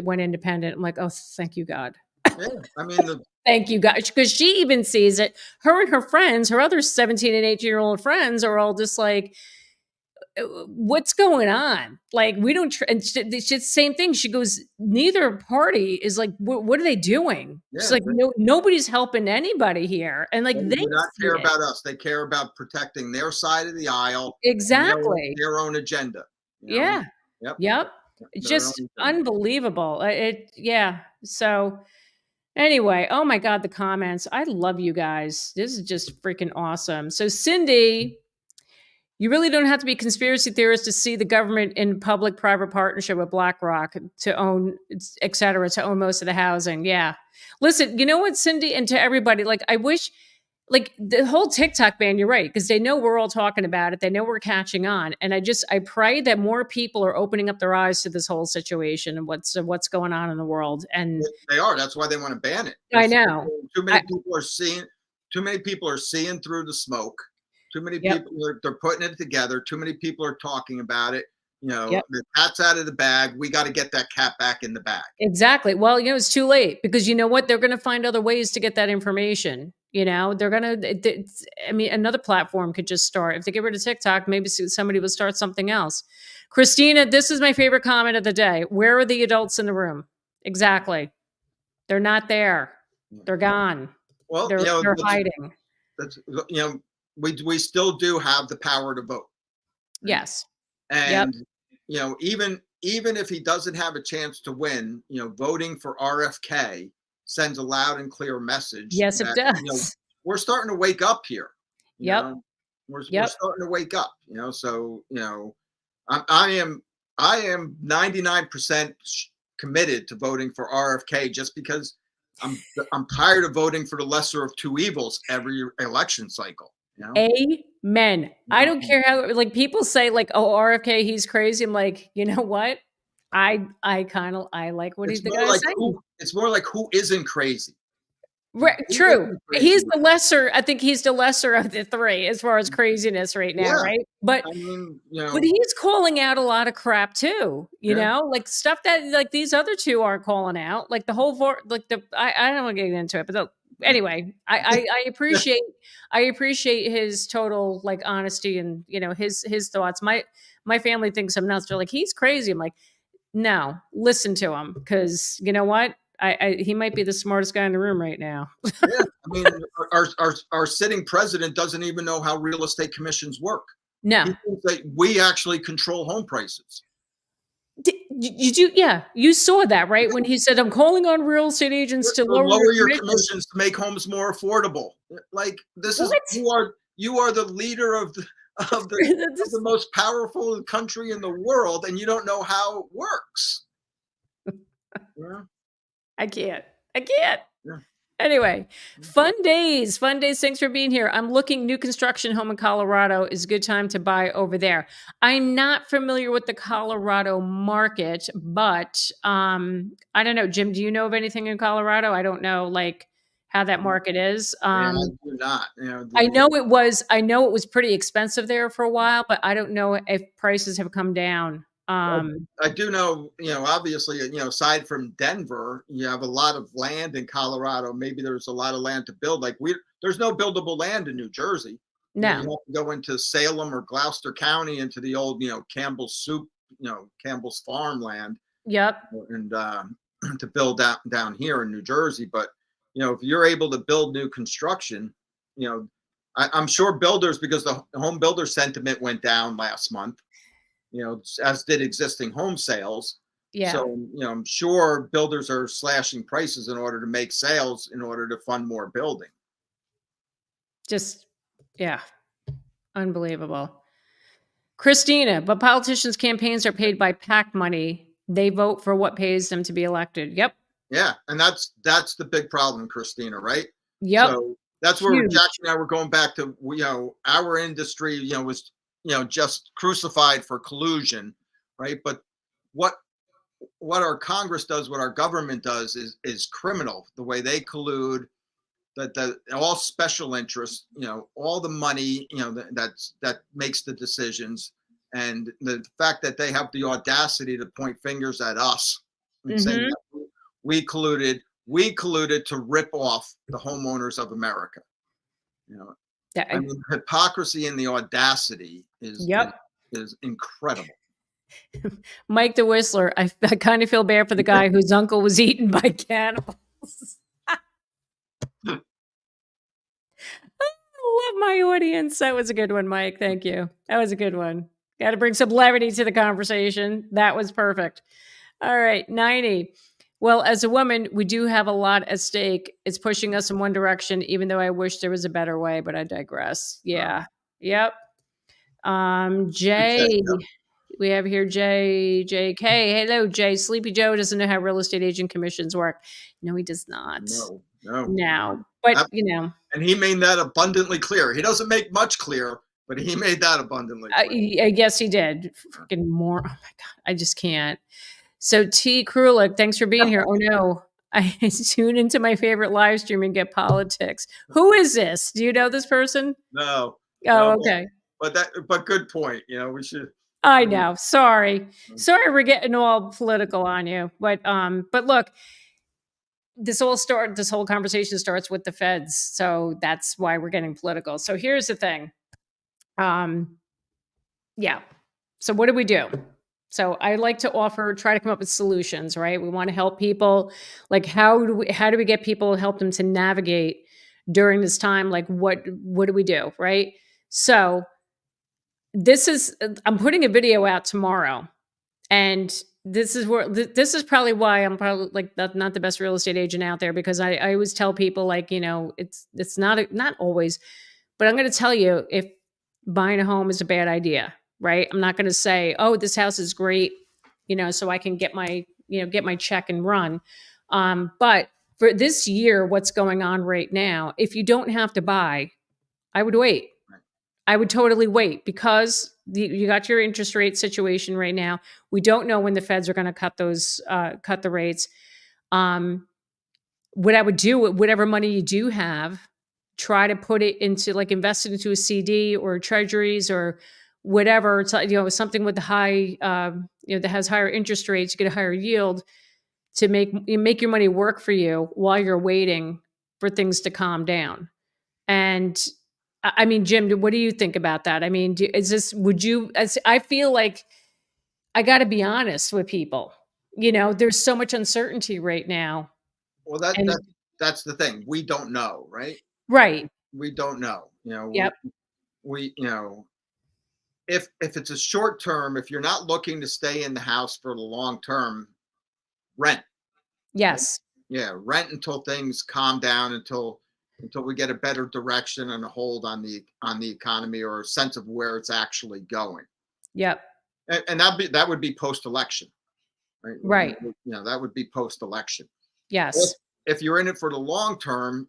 went independent. I'm like, oh, thank you, God. Yeah, I mean, thank you, God. Because she even sees it. Her and her friends, her other 17 and 18-year-old friends are all just like, what's going on? Like, we don't, and it's just the same thing. She goes, neither party is like, what are they doing? Yeah, it's like, nobody's helping anybody here. And like, they do not care about us. They care about protecting their side of the aisle. Exactly. Their own agenda. Yeah. Yep. It's just unbelievable. Yeah. So anyway, oh my God, the comments. I love you guys. This is just freaking awesome. So Cindy, you really don't have to be a conspiracy theorist to see the government in public-private partnership with BlackRock to own, et cetera, to own most of the housing. Yeah. Listen, you know what, Cindy, and to everybody, like, I wish, like, the whole TikTok ban, you're right, because they know we're all talking about it. They know we're catching on. And I pray that more people are opening up their eyes to this whole situation and what's going on in the world. And they are. That's why they want to ban it. I know. Too many people are seeing through the smoke. Too many people they're putting it together. Too many people are talking about it. The cat's out of the bag. We got to get that cat back in the bag. Exactly. Well, it's too late because you know what? They're going to find other ways to get that information. They're going to, I mean, another platform could just start. If they get rid of TikTok, maybe somebody will start something else. Christina, this is my favorite comment of the day. Where are the adults in the room? Exactly. They're not there. They're gone. Well, they're hiding. That's, we still do have the power to vote. Right? Yes. And, even if he doesn't have a chance to win, voting for RFK sends a loud and clear message. Yes, it does. We're starting to wake up here. Yep. We're starting to wake up, so, I am I am 99% committed to voting for RFK just because I'm tired of voting for the lesser of two evils every election cycle. You know, Amen. you I know? don't care how like people say like, oh, RFK, he's crazy. I'm like, you know what? I like what It's the more guy's like saying. who isn't crazy. Right, Who true. isn't He's crazy? the lesser. I think he's the lesser of the three as far as craziness right now, Yeah, right? But I mean, But he's calling out a lot of crap too, you yeah. know, like stuff that like these other two aren't calling out, like the whole like the I don't want to get into it, but anyway, I appreciate his total like honesty and you know his thoughts. My family thinks I'm nuts. They're like he's crazy. I'm like no, listen to him because you know what he might be the smartest guy in the room right now. Yeah, I mean, our sitting president doesn't even know how real estate commissions work. No, He thinks that we actually control home prices. did you? Yeah, you saw that right when he said, "I'm calling on real estate agents to lower your Lower your commission." commissions to make homes more affordable. Like this is What? you are the leader of of the of the This- most powerful country in the world, and you don't know how it works. Yeah, I can't. I can't. yeah. Anyway, fun days. Fun days. Thanks for being here. I'm looking new construction home in Colorado is a good time to buy over there. I'm not familiar with the Colorado market, but I don't know. Jim, do you know of anything in Colorado? I don't know like how that market is. Yeah, I do not. You know, I know it was pretty expensive there for a while, but I don't know if prices have come down. I do know, obviously, aside from Denver, you have a lot of land in Colorado. Maybe there's a lot of land to build. There's no buildable land in New Jersey. You No. have to go into Salem or Gloucester County into the old, Campbell's Soup, Campbell's farmland, Yep. and to build down here in New Jersey. But if you're able to build new construction, you know, I'm sure builders, because the home builder sentiment went down last month, as did existing home sales. Yeah. So, I'm sure builders are slashing prices in order to make sales in order to fund more building. Just yeah. Unbelievable. Christina, but politicians' campaigns are paid by PAC money. They vote for what pays them to be elected. Yep. Yeah. And that's the big problem, Christina, right? Yep. So that's where Huge. Jackie and I were going back to, our industry, was, just crucified for collusion, right? But what our Congress does, what our government does is criminal. The way they collude, that all special interests, all the money, that makes the decisions, and the fact that they have the audacity to point fingers at us and saying Mhm. that we colluded to rip off the homeowners of America. I Yeah. mean, hypocrisy and the audacity Yep. is incredible. Mike the Whistler. I kind of feel bad for the guy whose uncle was eaten by cannibals. I love my audience. That was a good one, Mike. Thank you. That was a good one. Got to bring some levity to the conversation. That was perfect. All right, 90. Well, as a woman, we do have a lot at stake. It's pushing us in one direction, even though I wish there was a better way, but I digress. Yeah. Yep. Jay, we have here JK. Hello, Jay. Sleepy Joe doesn't know how real estate agent commissions work. No, he does not. No. But And he made that abundantly clear. He doesn't make much clear, but he made that abundantly clear. I guess he did. Freaking more. Oh my God. I just can't. So T. Krulik, thanks for being here. Oh no. I tune into my favorite live stream and get politics. Who is this? Do you know this person? No. Oh, okay. But good point. We should. I know. Sorry. We're getting all political on you. But look, this whole conversation starts with the feds. So that's why we're getting political. So here's the thing. Yeah. So what do we do? So I like to try to come up with solutions, right? We want to help people. Like how do we get people, help them to navigate during this time? Like what do we do, right? So I'm putting a video out tomorrow, and this is probably why I'm probably like not the best real estate agent out there, because I always tell people like, it's not always, but I'm going to tell you if buying a home is a bad idea. right? I'm not going to say, oh, this house is great, so I can get my check and run. But for this year, what's going on right now, if you don't have to buy, I would wait. Right. I would totally wait because you got your interest rate situation right now. We don't know when the feds are going to cut the rates. What I would do, whatever money you do have, try to put it into, like, invest it into a CD or treasuries or whatever. It's, something with the high, that has higher interest rates, you get a higher yield to make your money work for you while you're waiting for things to calm down. And I mean, Jim, what do you think about that? I mean, I feel like I got to be honest with people. There's so much uncertainty right now. Well, And that's the thing. We don't know, right? right. We don't know. Yep. We if it's a short term, if you're not looking to stay in the house for the long term, rent. Right? Yes. Yeah, rent until things calm down, until we get a better direction and a hold on the economy, or a sense of where it's actually going. Yep. And that would be post election, right? Right. That would be post election. Yes. If you're in it for the long term,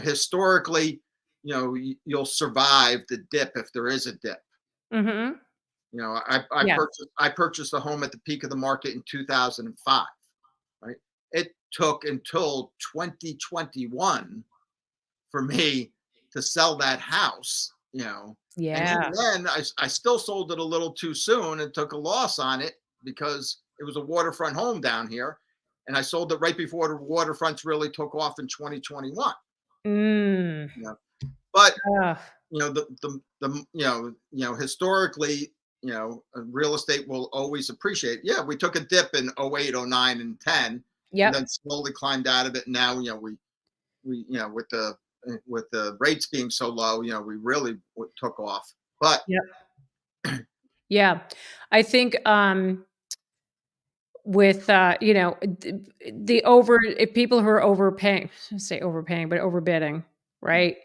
historically, you'll survive the dip if there is a dip. Mm-hmm. Yes. I purchased a home at the peak of the market in 2005. Right, it took until 2021 for me to sell that house. And Yeah. even then, I still sold it a little too soon and took a loss on it because it was a waterfront home down here, and I sold it right before the waterfronts really took off in 2021. Mm. But Ugh. historically, real estate will always appreciate. Yeah, we took a dip in 08, 09, and 10, Yep. and then slowly climbed out of it. And now, we with the rates being so low, we really took off. But Yep. Yeah. I think with if people who are overpaying, I shouldn't say overpaying, but overbidding, right?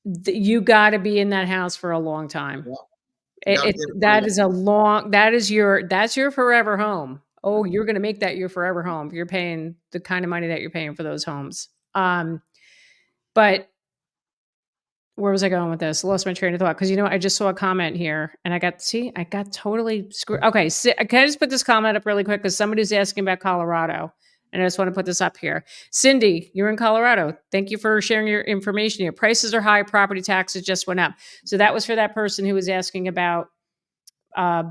You got to be in that house for a long time. yeah, you got to It's get it for a that long is a time. long that's your forever home. Oh, you're going to make that your forever home. You're paying the kind of money that you're paying for those homes. But where was I going with this? Lost my train of thought because I just saw a comment here and I got totally screwed. Okay, can I just put this comment up really quick because somebody's asking about Colorado, and I just want to put this up here. Cindy, you're in Colorado. Thank you for sharing your information here. Prices are high, property taxes just went up. So that was for that person who was asking about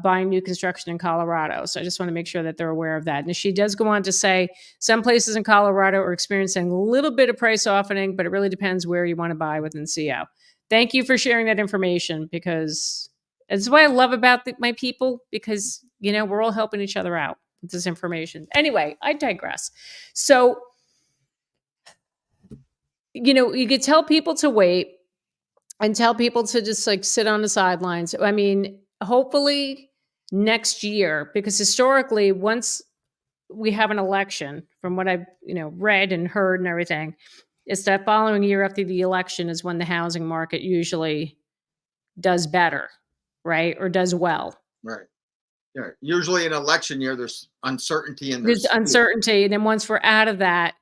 buying new construction in Colorado. So I just want to make sure that they're aware of that. And she does go on to say some places in Colorado are experiencing a little bit of price softening, but it really depends where you want to buy within CO. Thank you for sharing that information because it's what I love about my people because, we're all helping each other out with this information. Anyway, I digress. So, you could tell people to wait and tell people to just like sit on the sidelines. I mean, hopefully next year, because historically, once we have an election, from what I've read and heard and everything, it's that following year after the election is when the housing market usually does better, right, or does well. Right. Yeah. Usually in election year, there's uncertainty and There's there's fear. uncertainty, and then once we're out of that,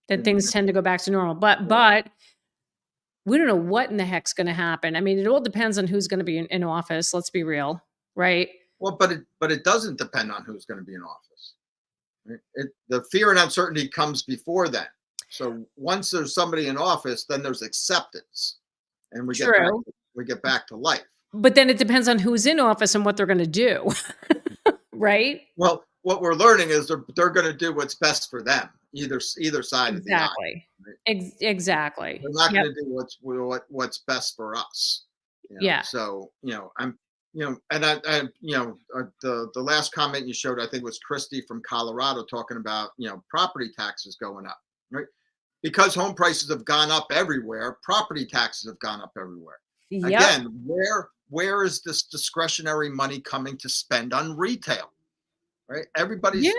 then things tend to go back to normal. But we don't know what in the heck's going to happen. I mean, it all depends on who's going to be in office. Let's be real, right? Well, but it doesn't depend on who's going to be in office. Right? The fear and uncertainty comes before then. So once there's somebody in office, then there's acceptance, and we get back to life. But then it depends on who's in office and what they're going to do, right? Well, what we're learning is they're going to do what's best for them, either side of the aisle. Right? Exactly. They're not going to do what's best for us. Yeah. So I'm and the last comment you showed, I think, was Christy from Colorado talking about property taxes going up, right? Because home prices have gone up everywhere, property taxes have gone up everywhere. Yep. Again, where is this discretionary money coming to spend on retail? Right? Everybody's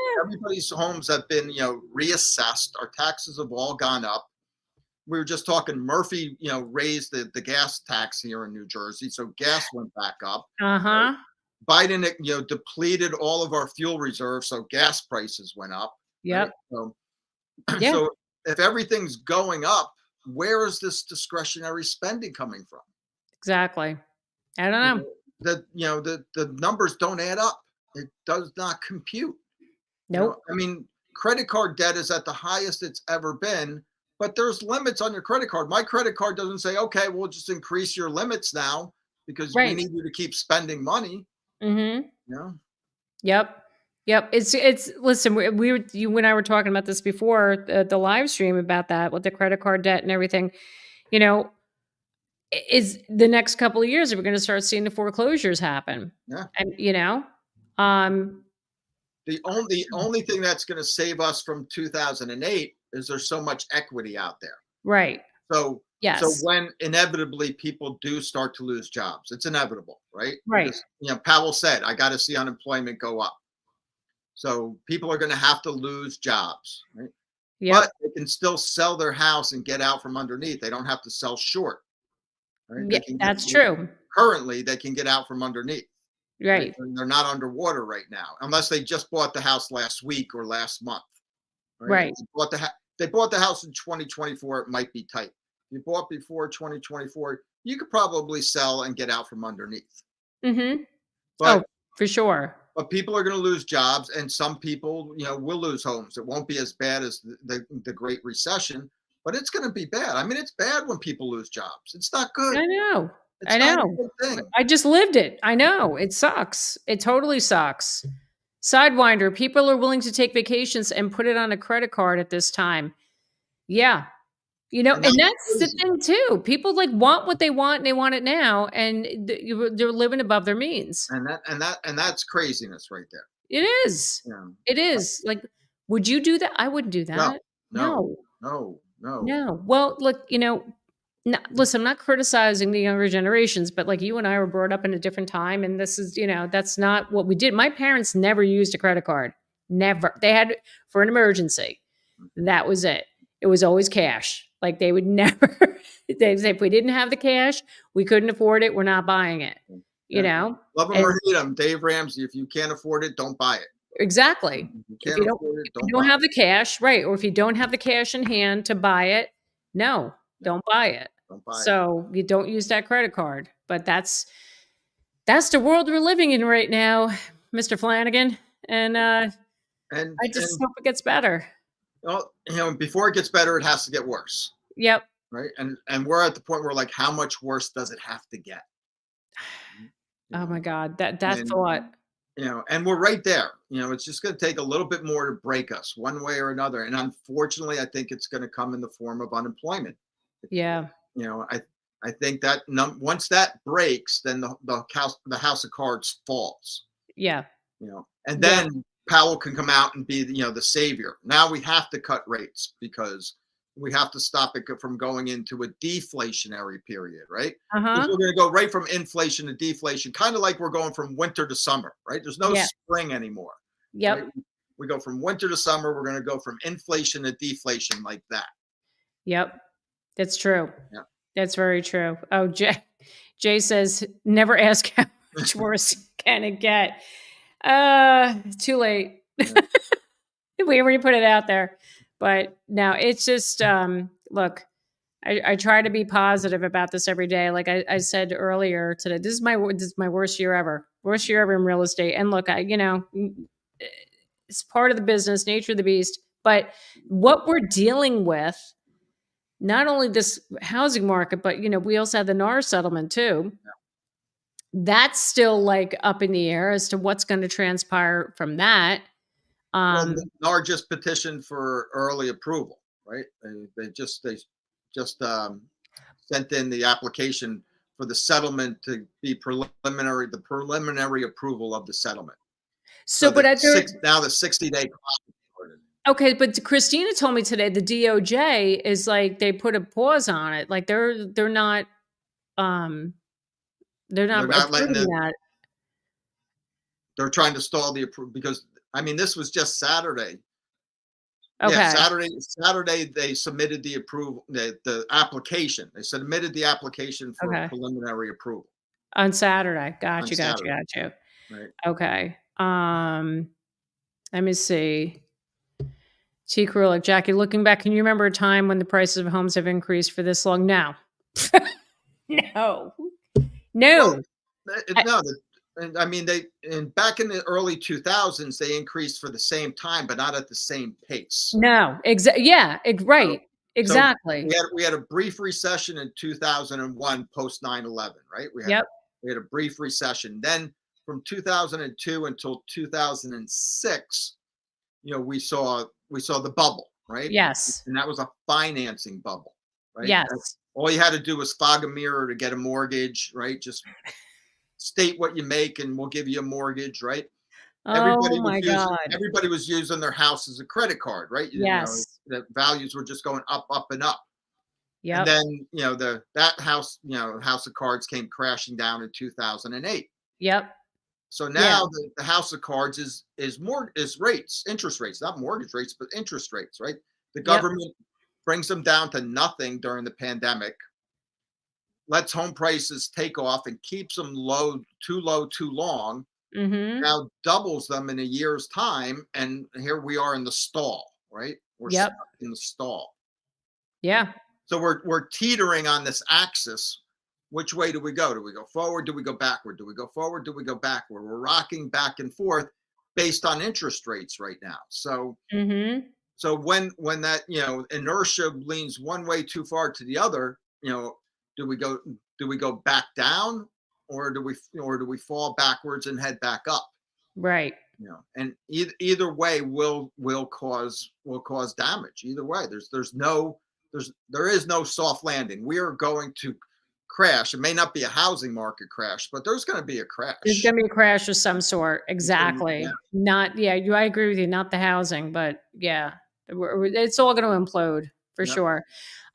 homes have been reassessed. Our taxes have all gone up. we were just talking, Murphy, raised the gas tax here in New Jersey, so gas went back up. Uh-huh. Biden, depleted all of our fuel reserves, so gas prices went up. Right. Yep. So, Yeah, so if everything's going up, where is this discretionary spending coming from? exactly. I don't You know. know, the numbers don't add up. It does not compute. Nope. I mean, credit card debt is at the highest it's ever been, but there's limits on your credit card. My credit card doesn't say, okay, we'll just increase your limits now because we Right. need you to keep spending money. Mhm. You know, Yep. Yep. It's listen, we were you and I were talking about this before the live stream about that with the credit card debt and everything. You know, is the next couple of years we're going to start seeing the foreclosures happen. yeah. And um The only thing that's going to save us from 2008 is there's so much equity out there. right. So Yes. when inevitably people do start to lose jobs, it's inevitable, right? Right. Because Powell said, I got to see unemployment go up. So people are going to have to lose jobs, right? Yep. But they can still sell their house and get out from underneath. They don't have to sell short, right? Yeah, that's true. Currently they can get out from underneath. Right? Right. And they're not underwater right now, unless they just bought the house last week or last month. Right? Right. If they bought the house in 2024, it might be tight. If you bought before 2024, you could probably sell and get out from underneath. Mhm. Oh, But for sure. but people are going to lose jobs, and some people, will lose homes. It won't be as bad as the Great Recession, but it's going to be bad. I mean, it's bad when people lose jobs. It's not good. I know. I It's not a know. good thing. I just lived it. I know. It sucks. It totally sucks. Sidewinder, people are willing to take vacations and put it on a credit card at this time. Yeah. And And that's that's the crazy. thing too. People like want what they want and they want it now, and they're living above their means. And that's craziness right there. It is. Yeah. It But is. Like, would you do that? I wouldn't do no, that. no, No. no, no. No. Well, look, no, listen, I'm not criticizing the younger generations, but like you and I were brought up in a different time, and this is, that's not what we did. My parents never used a credit card. Never. They had for an emergency. That was it. It was always cash. Like they would never, they say if we didn't have the cash, we couldn't afford it. We're not buying it. You Yeah. know, Love them and or hate them, Dave Ramsey. If you can't afford it, don't buy it. exactly. If you If can't you don't, afford it, if you don't don't buy have it. the cash, right, or if you don't have the cash in hand to buy it, no, Yeah, don't buy it. don't buy it. So you don't use that credit card. But that's the world we're living in right now, Mr. Flanagan. And And I just and hope it gets better. before it gets better, it has to get worse, Yep. right? And we're at the point where, like, how much worse does it have to get? You Oh my know, God, that and thought. and we're right there. It's just going to take a little bit more to break us one way or another. And unfortunately, I think it's going to come in the form of unemployment. Yeah. You know, I think that once that breaks, then the house of cards falls. Yeah. And Yep. then Powell can come out and be the savior. Now we have to cut rates because we have to stop it from going into a deflationary period, right? Because Uh-huh. we're going to go right from inflation to deflation, kind of like we're going from winter to summer, right? There's no Yeah. spring anymore, right? Yep. We go from winter to summer. We're going to go from inflation to deflation like that. Yep. That's true. Yeah. That's very true. Oh, Jay says, never ask how much worse can it get. Too late. Yeah. We already put it out there. But no, it's just look, I try to be positive about this every day. Like I said earlier today, this is my worst year ever. Worst year ever in real estate. And look, it's part of the business, nature of the beast. But what we're dealing with, not only this housing market, but we also have the NAR settlement too. That's still like up in the air as to what's going to transpire from that. Well, Um, NAR just petitioned for early approval, right? They just sent in the application for the settlement to be the preliminary approval of the settlement. so, So but now the 60-day clock is started. okay, but Christina told me today the DOJ is like they put a pause on it. Like um they're They're not not letting approving that. they're trying to stall the approval because I mean this was just Saturday. Yeah, Okay. Saturday they submitted the approval, the application. They submitted the application for Okay. preliminary approval On Saturday. Got on you, got you, Saturday, got you. right? Okay. Let me see. T. Krulik, Jackie, looking back, can you remember a time when the prices of homes have increased for this long? No. No. Well, No. I no, and I mean and back in the early 2000s they increased for the same time, but not at the same pace. no. Yeah, So, right. so Exactly. we had a brief recession in 2001 post 9/11, right? Yep. We had a brief recession. Then from 2002 until 2006, we saw the bubble, right? Yes. And that was a financing bubble, right? Yes. All you had to do was fog a mirror to get a mortgage, right? Just state what you make and we'll give you a mortgage, right? Oh my God. Everybody was using their house as a credit card, right? Yes. The values were just going up, up, and up. And Yep. then that house, House of Cards came crashing down in 2008. Yep. So Yeah. now the House of Cards is rates, interest rates, not mortgage rates, but interest rates, right? The Yep. government brings them down to nothing during the pandemic, lets home prices take off and keeps them low too long, Mhm. now doubles them in a year's time, and here we are in the stall, right? We're Yep. stuck in the stall. Yeah. So we're teetering on this axis. Which way do we go? Do we go forward? Do we go backward? Do we go forward? Do we go backward? We're rocking back and forth based on interest rates right now. Mhm. So when that inertia leans one way too far to the other, do we go back down, or do we fall backwards and head back up? Right. And either way will cause damage. Either way, there is no soft landing. We are going to crash. It may not be a housing market crash, but there's going to be a There's crash. gonna be a crash of some sort. It's going to be, yeah, Exactly. Not yeah, I agree with you, not the housing, but yeah. It's all gonna implode for yep. sure.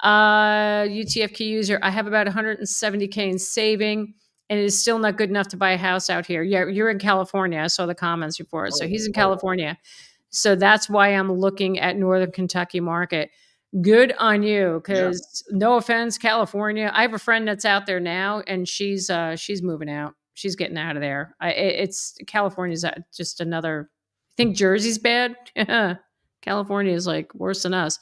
UTFK user, I have about 170K in saving, and it is still not good enough to buy a house out here. Yeah, you're in California. I saw the comments before. So Oh, he's in oh, California. So that's why I'm looking at Northern Kentucky market. Good on you, yeah. because no offense, California. I have a friend that's out there now, and she's moving out. She's getting out of there. It's California's just another. I think Jersey's bad. California is like worse than us.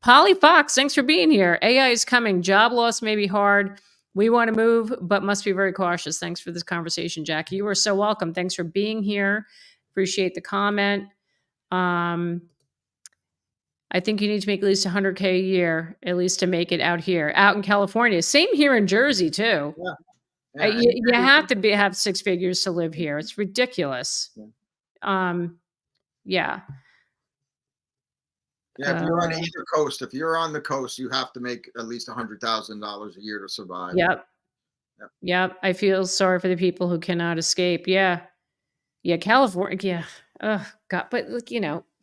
Polly Fox, thanks for being here. AI is coming. Job loss may be hard. We want to move, but must be very cautious. Thanks for this conversation, Jackie. You are so welcome. Thanks for being here. Appreciate the comment. I think you need to make at least 100K a year, at least to make it out here, out in California. Same here in Jersey too. Yeah. Yeah. You have to have six figures to live here. It's ridiculous. Yeah. Yeah, if you're on either coast, if you're on the coast, you have to make at least $100,000 a year to survive. Yep. Yep. Yep. I feel sorry for the people who cannot escape. Yeah. Yeah. California. Yeah. Oh God. But look,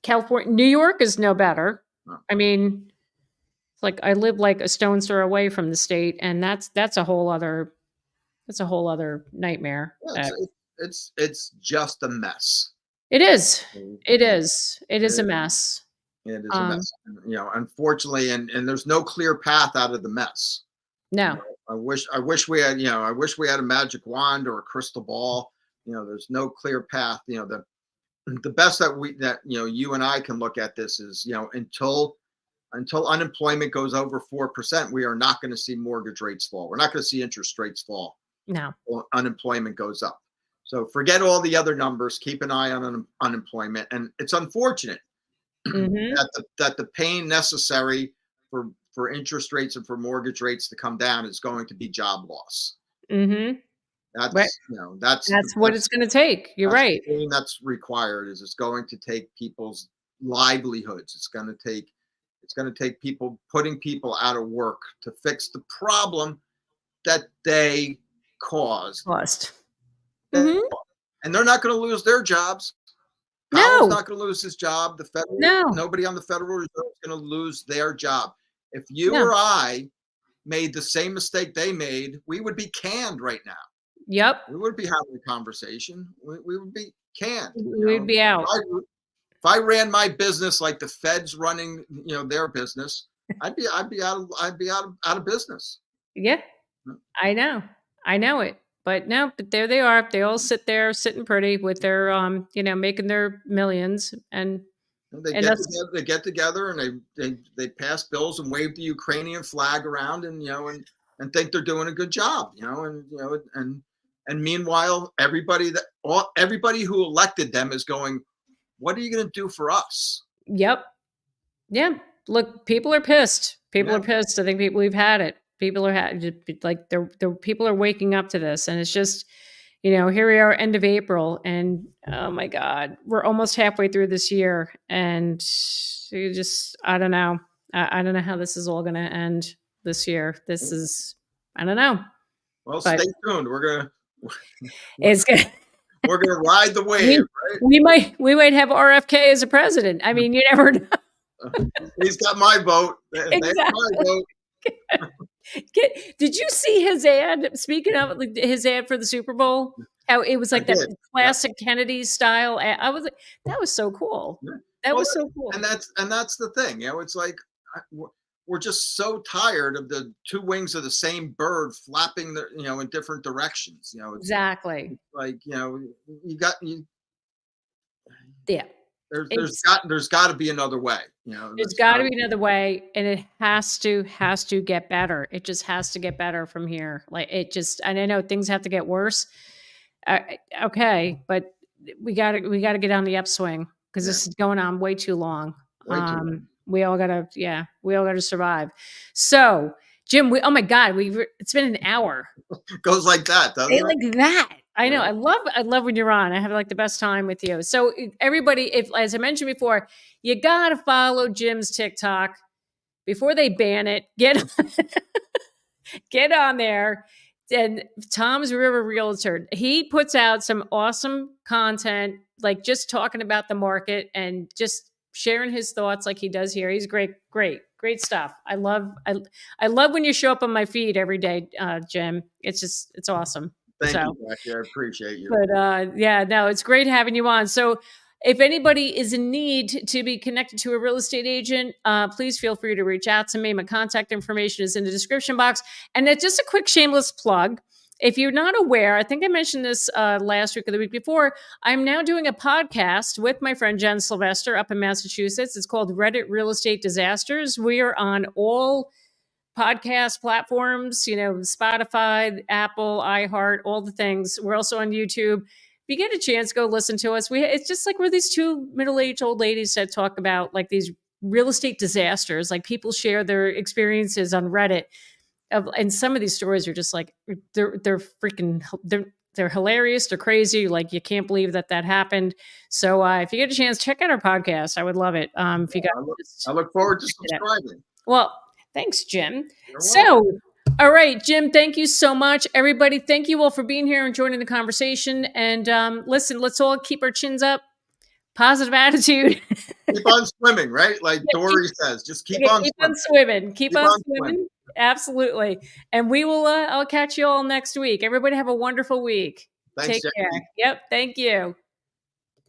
California, New York is no better. No. I mean, it's like I live like a stone's throw away from the state, and that's a whole other nightmare. Yeah, it's just a mess. It is. It Yeah, is. It is a mess. it is a mess. Unfortunately, and there's no clear path out of the mess. No. I wish we had, I wish we had a magic wand or a crystal ball. There's no clear path. The best that you and I can look at this is, until unemployment goes over 4%, we are not going to see mortgage rates fall. We're not going to see interest rates fall. No. Unemployment goes up. So forget all the other numbers. Keep an eye on unemployment. And it's unfortunate that the pain necessary for interest rates and for mortgage rates to come down is going to be job loss. That's right. That's what it's going to take. You're right. The thing that's required is it's going to take people's livelihoods. It's going to take people putting people out of work to fix the problem that they caused. And they're not going to lose their jobs. Powell's not going to lose his job. Nobody on the Federal Reserve is going to lose their job. If you or I made the same mistake they made, we would be canned right now. Yep. We wouldn't be having a conversation. We would be canned. We'd be out. I ran my business like the Fed's running, their business, I'd be out of business. Yeah, I know it. But no, but there they are. They all sit there, sitting pretty with their, making their millions, and They and get that's together, and they pass bills and wave the Ukrainian flag around, and think they're doing a good job, and meanwhile everybody who elected them is going, what are you going to do for us? yep, yeah. Look, people are pissed. People Yeah. are pissed. I think we've had it. People are like the people are waking up to this, and it's just, here we are, end of April, and oh my God, we're almost halfway through this year, and you just, I don't know. I don't know how this is all going to end this year. This is, I don't know, Well, but stay tuned. it's good. We're gonna ride the wave, right? We might have RFK as a president. I mean, you never know. He's got my vote. They have my Exactly. vote. Did you see his ad? Speaking of his ad for the Super Bowl, how it was like that did. classic Kennedy style. I was like, that was so cool. Yeah. That Well, was so cool. and that's the thing. It's like we're just so tired of the two wings of the same bird flapping in different directions. Exactly. Like Yeah. There's got to be another way. There's got to be another way, and it has to get better. It just has to get better from here. Like it just, and I know things have to get worse. Okay, but we got to get on the upswing because this is going on way too long. Way too long. We all gotta survive. So, Jim, oh my God, it's been an hour. Goes like that, doesn't it? Like that. I know. I love when you're on. I have like the best time with you. So everybody, as I mentioned before, you gotta follow Jim's TikTok before they ban it. Get on there. And Tom's River Realtor, he puts out some awesome content, like just talking about the market and just sharing his thoughts like he does here. He's great stuff. I love when you show up on my feed every day, Jim. It's awesome. Thank you, Jackie. I appreciate you. But yeah, no, it's great having you on. So if anybody is in need to be connected to a real estate agent, please feel free to reach out to me. My contact information is in the description box. And just a quick shameless plug. If you're not aware, I think I mentioned this last week or the week before, I'm now doing a podcast with my friend Jen Sylvester up in Massachusetts. It's called Reddit Real Estate Disasters. We are on all podcast platforms, Spotify, Apple, iHeart, all the things. We're also on YouTube. If you get a chance, go listen to us. It's just like we're these two middle-aged old ladies that talk about like these real estate disasters. Like people share their experiences on Reddit. And some of these stories are just like, they're hilarious. They're crazy. Like you can't believe that happened. So if you get a chance, check out our podcast. I would love it. If you I look forward to subscribing. Well, thanks, Jim. So, all right, Jim, thank you so much. Everybody, thank you all for being here and joining the conversation. And listen, let's all keep our chins up. Positive attitude. Keep on swimming, right? Like Dory says, just keep on swimming. Keep on swimming. Absolutely. And we will, I'll catch you all next week. Everybody have a wonderful week. Thanks, Take care. Yep. Thank you.